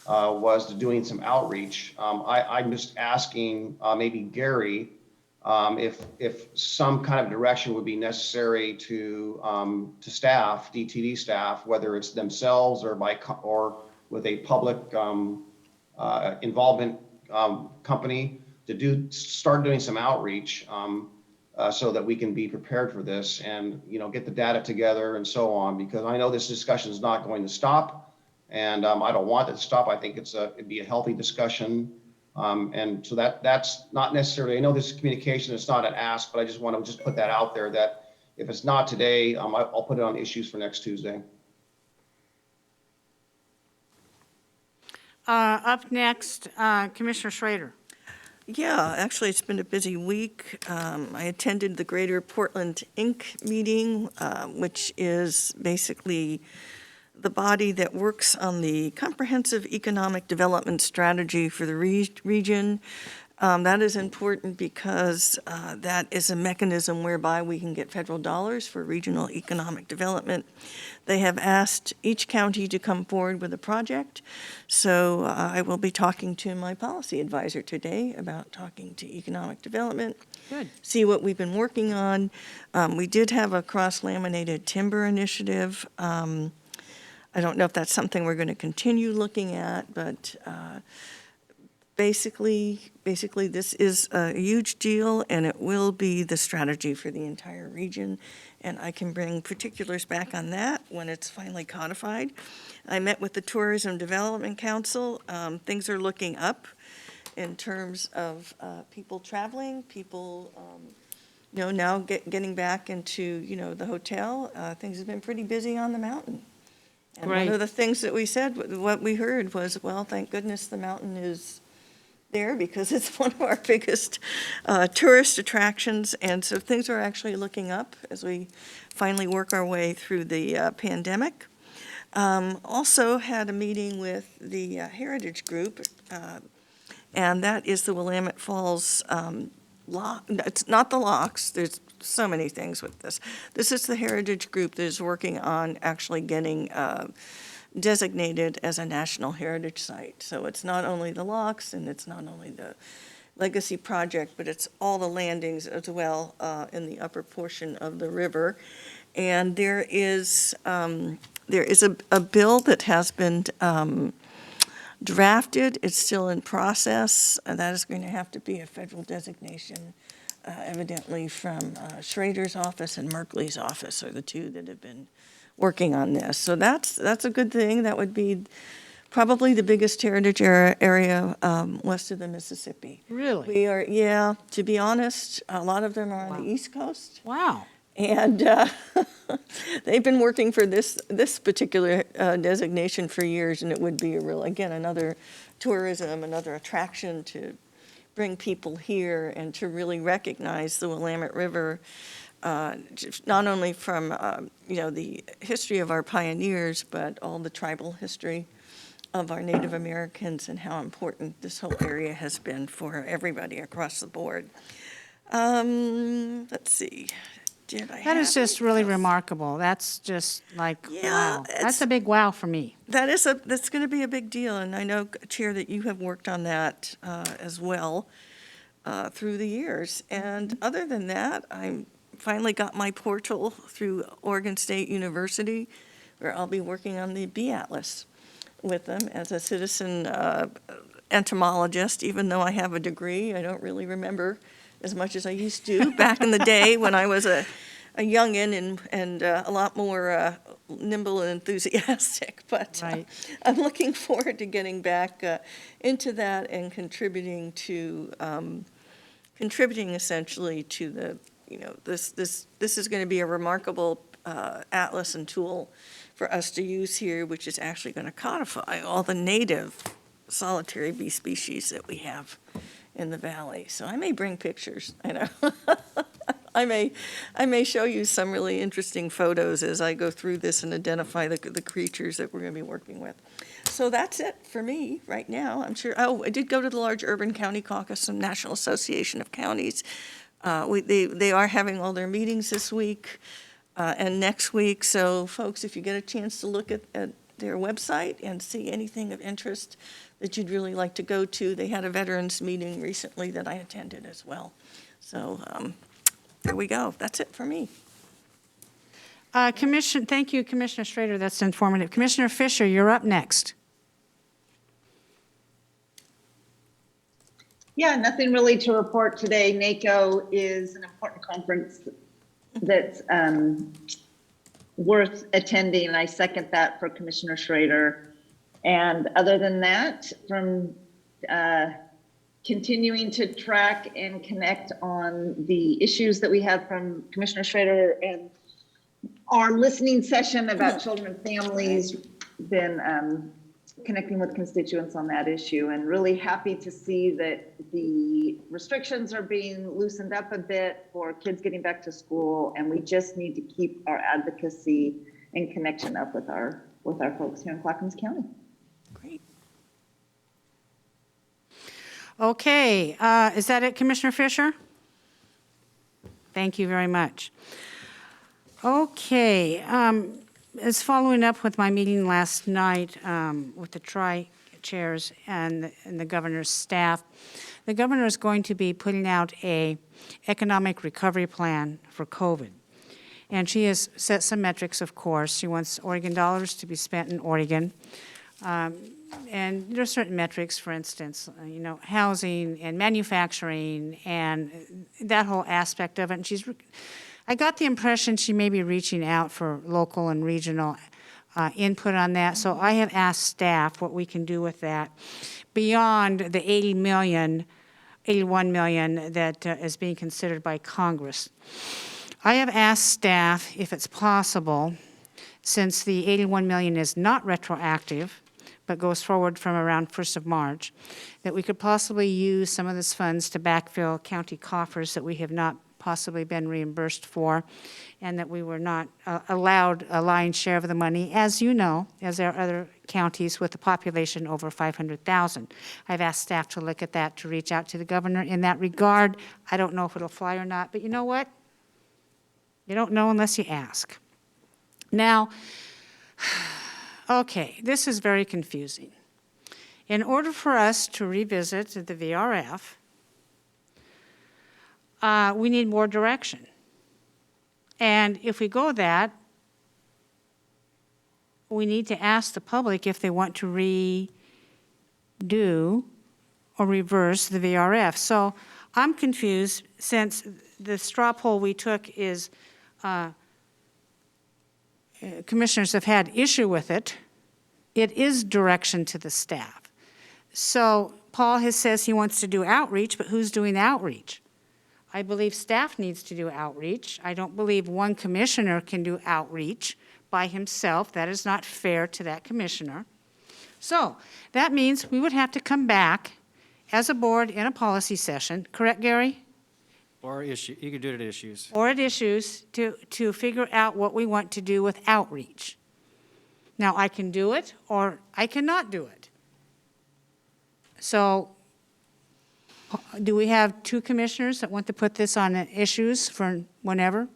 was to doing some outreach. I'm just asking maybe Gary if some kind of direction would be necessary to staff, DTD staff, whether it's themselves or with a public involvement company, to start doing some outreach so that we can be prepared for this and get the data together and so on, because I know this discussion is not going to stop, and I don't want it to stop. I think it'd be a healthy discussion. And so that's not necessarily, I know this is communication, it's not an ask, but I just want to put that out there that, If it's not today, I'll put it on issues for next Tuesday. Up next, Commissioner Schrader. Yeah, actually, it's been a busy week. I attended the Greater Portland Inc. meeting, which is basically the body that works on the comprehensive economic development strategy for the region. That is important because that is a mechanism whereby we can get federal dollars for regional economic development. They have asked each county to come forward with a project, so I will be talking to my policy advisor today about talking to economic development. Good. See what we've been working on. We did have a cross-laminated timber initiative. I don't know if that's something we're going to continue looking at, but basically, this is a huge deal, and it will be the strategy for the entire region. And I can bring particulars back on that when it's finally codified. I met with the Tourism Development Council. Things are looking up in terms of people traveling, people, now getting back into, the hotel. Things have been pretty busy on the mountain. And one Great. of the things that we said, what we heard was, well, thank goodness the mountain is there because it's one of our biggest tourist attractions. And so things are actually looking up as we finally work our way through the pandemic. Also had a meeting with the Heritage Group, and that is the Willamette Falls it's not the locks. There's so many things with this. This is the Heritage Group that is working on actually getting designated as a National Heritage Site. So it's not only the locks and it's not only the Legacy Project, but it's all the landings as well in the upper portion of the river. And there is a bill that has been drafted. It's still in process, and that is going to have to be a federal designation, evidently from Schrader's office and Merkley's office are the two that have been working on this. So that's a good thing. That would be probably the biggest heritage area west of the Mississippi. Really? We are, yeah, to be honest, a lot of them are on the East Coast. Wow. And they've been working for this particular designation for years, and it would be another tourism, another attraction to bring people here and to really recognize the Willamette River, not only from the history of our pioneers, but all the tribal history of our Native Americans and how important this whole area has been for everybody across the board. Let's see. That is just really remarkable. That's just like, Yeah, wow. That's a big wow for me. That's going to be a big deal, and I know, Chair, that you have worked on that as well through the years. And other than that, I finally got my portal through Oregon State University, where I'll be working on the Bee Atlas with them as a citizen entomologist. Even though I have a degree, I don't really remember as much as I used to back in the day when I was a youngin' and a lot more nimble and enthusiastic. But Right. I'm looking forward to getting back into that and contributing essentially to the, this is going to be a remarkable atlas and tool for us to use here, which is actually going to codify all the native solitary bee species that we have in the valley. So I may bring pictures, I know. I may show you some really interesting photos as I go through this and identify the creatures that we're going to be working with. So that's it for me right now. I'm sure, I did go to the large urban county caucus and National Association of Counties. They are having all their meetings this week and next week. So folks, if you get a chance to look at their website and see anything of interest that you'd really like to go to. They had a veterans meeting recently that I attended as well. So there we go. That's it for me. Thank you, Commissioner Schrader. That's informative. Commissioner Fisher, you're up next. Yeah, nothing really to report today. NACO is an important conference that's worth attending, and I second that for Commissioner Schrader. And other than that, from continuing to track and connect on the issues that we had from Commissioner Schrader and our listening session about children and families, been connecting with constituents on that issue, and really happy to see that the restrictions are being loosened up a bit for kids getting back to school, and we just need to keep our advocacy and connection up with our folks here in Clackamas County. Great. Okay, is that it, Commissioner Fisher? Thank you very much. Okay, as following up with my meeting last night with the tri-chairs and the governor's staff, the governor is going to be putting out a economic recovery plan for COVID. And she has set some metrics, of course. She wants Oregon dollars to be spent in Oregon. And there are certain metrics, for instance, housing and manufacturing and that whole aspect of it. And I got the impression she may be reaching out for local and regional input on that. So I have asked staff what we can do with that beyond the 81 million that is being considered by Congress. I have asked staff if it's possible, since the 81 million is not retroactive, but goes forward from around 1st of March, that we could possibly use some of these funds to backfill county coffers that we have not possibly been reimbursed for, and that we were not allowed a lion's share of the money, as you know, as there are other counties with a population over 500,000. I've asked staff to look at that, to reach out to the governor in that regard. I don't know if it'll fly or not, but you know what? You don't know unless you ask. Now, okay, this is very confusing. In order for us to revisit the VRF, we need more direction. And if we go that, we need to ask the public if they want to redo or reverse the VRF. So I'm confused, since the straw poll we took is commissioners have had issue with it. It is direction to the staff. So Paul says he wants to do outreach, but who's doing the outreach? I believe staff needs to do outreach. I don't believe one commissioner can do outreach by himself. That is not fair to that commissioner. So that means we would have to come back as a board in a policy session, correct, Gary? Or issue, you could do it at issues. Or at issues to figure out what we want to do with outreach. Now, I can do it or I cannot do it. So do we have two commissioners that want to put this on issues for whenever?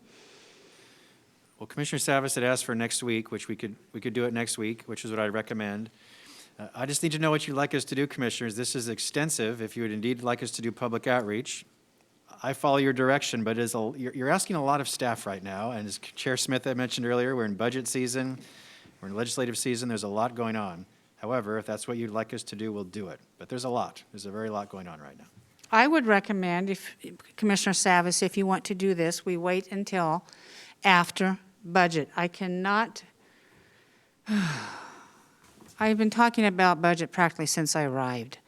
Well, Commissioner Savas had asked for next week, which we could do it next week, which is what I recommend. I just need to know what you'd like us to do, commissioners. This is extensive. If you would indeed like us to do public outreach, I follow your direction, but you're asking a lot of staff right now. And as Chair Smith had mentioned earlier, we're in budget season, we're in legislative season, there's a lot going on. However, if that's what you'd like us to do, we'll do it. But there's a very lot going on right now. I would recommend, if Commissioner Savas, if you want to do this, we wait until after budget. I cannot, I've been talking about budget practically since I arrived.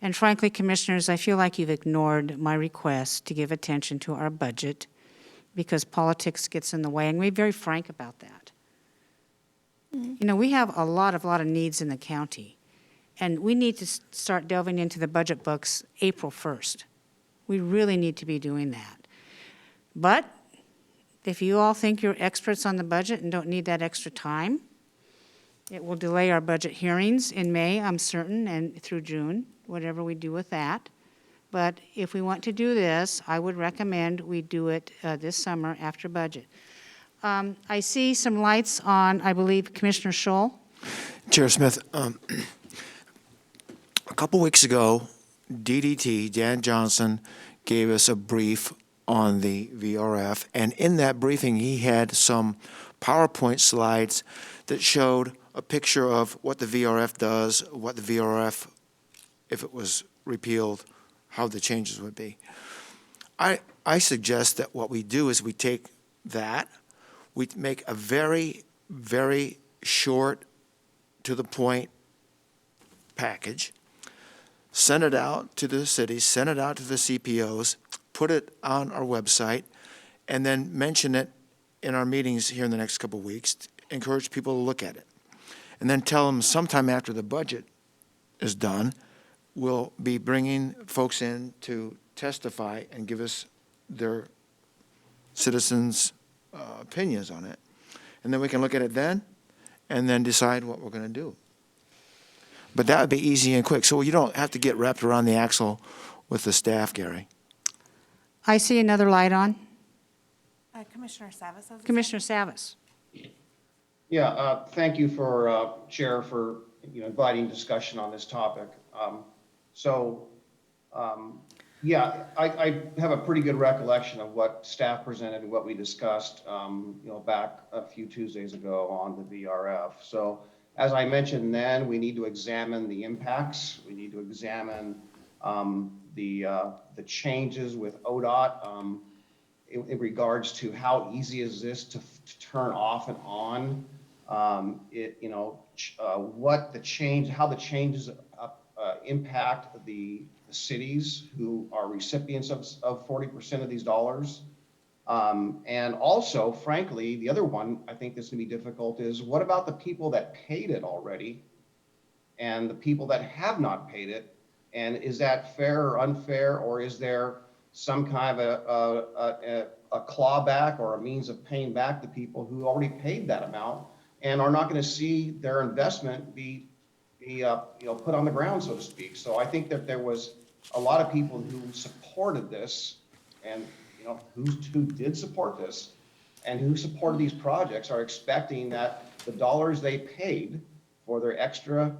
And frankly, commissioners, I feel like you've ignored my request to give attention to our budget because politics gets in the way, and we're very frank about that. You know, we have a lot of needs in the county, and we need to start delving into the budget books April 1st. We really need to be doing that. But if you all think you're experts on the budget and don't need that extra time, it will delay our budget hearings in May, I'm certain, and through June, whatever we do with that. But if we want to do this, I would recommend we do it this summer after budget. I see some lights on, I believe, Commissioner Scholl. Chair Smith, a couple weeks ago, DDT, Dan Johnson, gave us a brief on the VRF, and in that briefing, he had some PowerPoint slides that showed a picture of what the VRF does, what the VRF, if it was repealed, how the changes would be. I suggest that what we do is we take that, we make a very, very short, to the point package, send it out to the cities, send it out to the CPOs, put it on our website, and then mention it in our meetings here in the next couple of weeks, encourage people to look at it. And then tell them sometime after the budget is done, we'll be bringing folks in to testify and give us their citizens' opinions on it. And then we can look at it then, and then decide what we're going to do. But that would be easy and quick, so you don't have to get wrapped around the axle with the staff, Gary. I see another light on. Commissioner Savas has a Commissioner Savas. Yeah, thank you for, Chair, for, inviting discussion on this topic. Yeah, I have a pretty good recollection of what staff presented and what we discussed, back a few Tuesdays ago on the VRF. So as I mentioned then, we need to examine the impacts. We need to examine the changes with ODOT in regards to how easy is this to turn off and on. What the change, how the changes impact the cities who are recipients of 40% of these dollars. And also, frankly, the other one I think that's gonna be difficult is what about the people that paid it already and the people that have not paid it? And is that fair or unfair, or is there some kind of a clawback or a means of paying back the people who already paid that amount and are not gonna see their investment be put on the ground, so to speak? So I think that there was a lot of people who supported this and who did support this and who supported these projects are expecting that the dollars they paid for their extra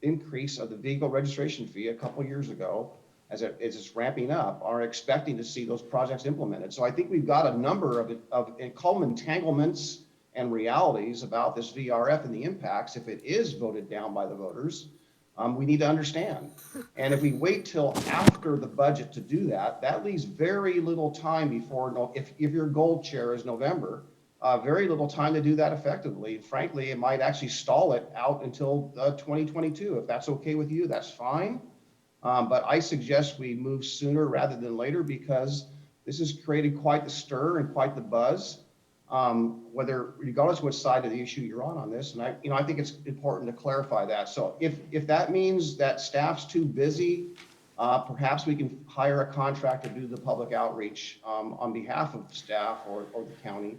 increase of the vehicle registration fee a couple years ago, as it's ramping up, are expecting to see those projects implemented. So I think we've got a number of entanglements and realities about this VRF and the impacts if it is voted down by the voters. We need to understand. And if we wait till after the budget to do that, that leaves very little time before, if your goal, Chair, is November, very little time to do that effectively. Frankly, it might actually stall it out until 2022. If that's okay with you, that's fine. But I suggest we move sooner rather than later because this has created quite the stir and quite the buzz. Regardless of which side of the issue you're on this, and I think it's important to clarify that. So if that means that staff's too busy, perhaps we can hire a contractor to do the public outreach on behalf of staff or the county.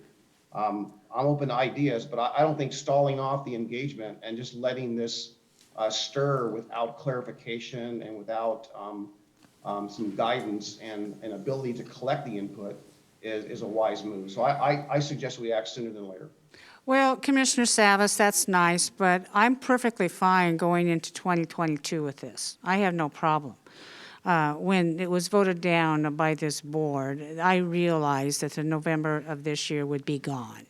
I'm open to ideas, but I don't think stalling off the engagement and just letting this stir without clarification and without some guidance and ability to collect the input is a wise move. So I suggest we act sooner than later. Well, Commissioner Savas, that's nice, but I'm perfectly fine going into 2022 with this. I have no problem. When it was voted down by this board, I realized that the November of this year would be gone.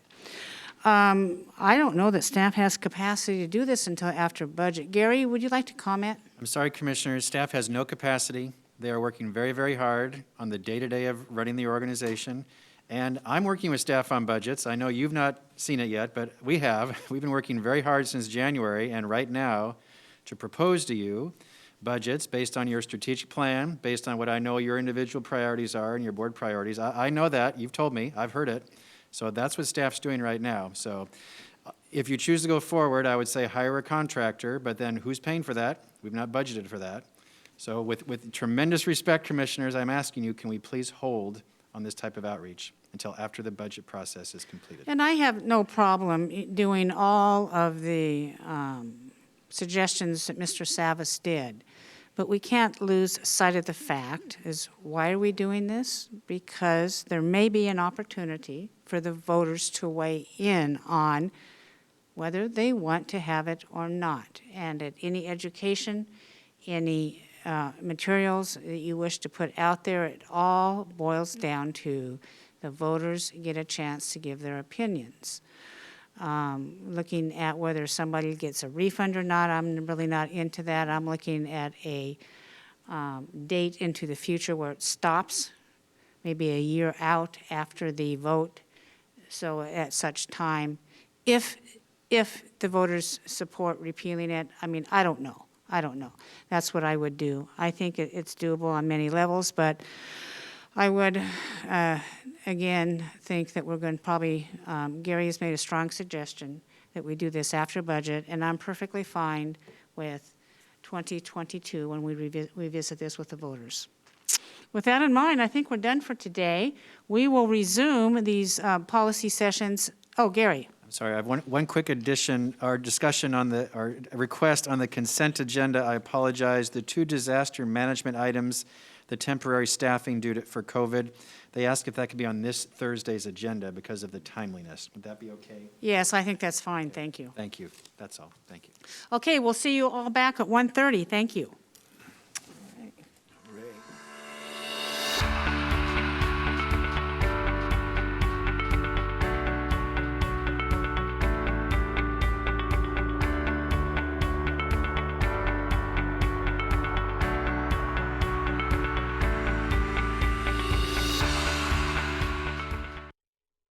I don't know that staff has capacity to do this until after budget. Gary, would you like to comment? I'm sorry, Commissioners, staff has no capacity. They are working very, very hard on the day-to-day of running the organization. And I'm working with staff on budgets. I know you've not seen it yet, but we have. We've been working very hard since January and right now to propose to you budgets based on your strategic plan, based on what I know your individual priorities are and your board priorities. I know that. You've told me. I've heard it. So that's what staff's doing right now. So if you choose to go forward, I would say hire a contractor, but then who's paying for that? We've not budgeted for that. So with tremendous respect, Commissioners, I'm asking you, can we please hold on this type of outreach until after the budget process is completed? And I have no problem doing all of the suggestions that Mr. Savas did. But we can't lose sight of the fact is why are we doing this? Because there may be an opportunity for the voters to weigh in on whether they want to have it or not. And at any education, any materials that you wish to put out there, it all boils down to the voters get a chance to give their opinions. Looking at whether somebody gets a refund or not, I'm really not into that. I'm looking at a date into the future where it stops, maybe a year out after the vote. So at such time, if the voters support repealing it, I mean, I don't know. I don't know. That's what I would do. I think it's doable on many levels, but I would, again, think that we're going to probably, Gary has made a strong suggestion that we do this after budget, and I'm perfectly fine with 2022 when we revisit this with the voters. With that in mind, I think we're done for today. We will resume these policy sessions. Oh, Gary. I'm sorry, I have one quick addition. Our discussion on our request on the consent agenda, I apologize. The 2 disaster management items, the temporary staffing due for COVID, they asked if that could be on this Thursday's agenda because of the timeliness. Would that be okay? Yes, I think that's fine. Thank you. Thank you. That's all. Thank you. Okay, we'll see you all back at 1:30. Thank you.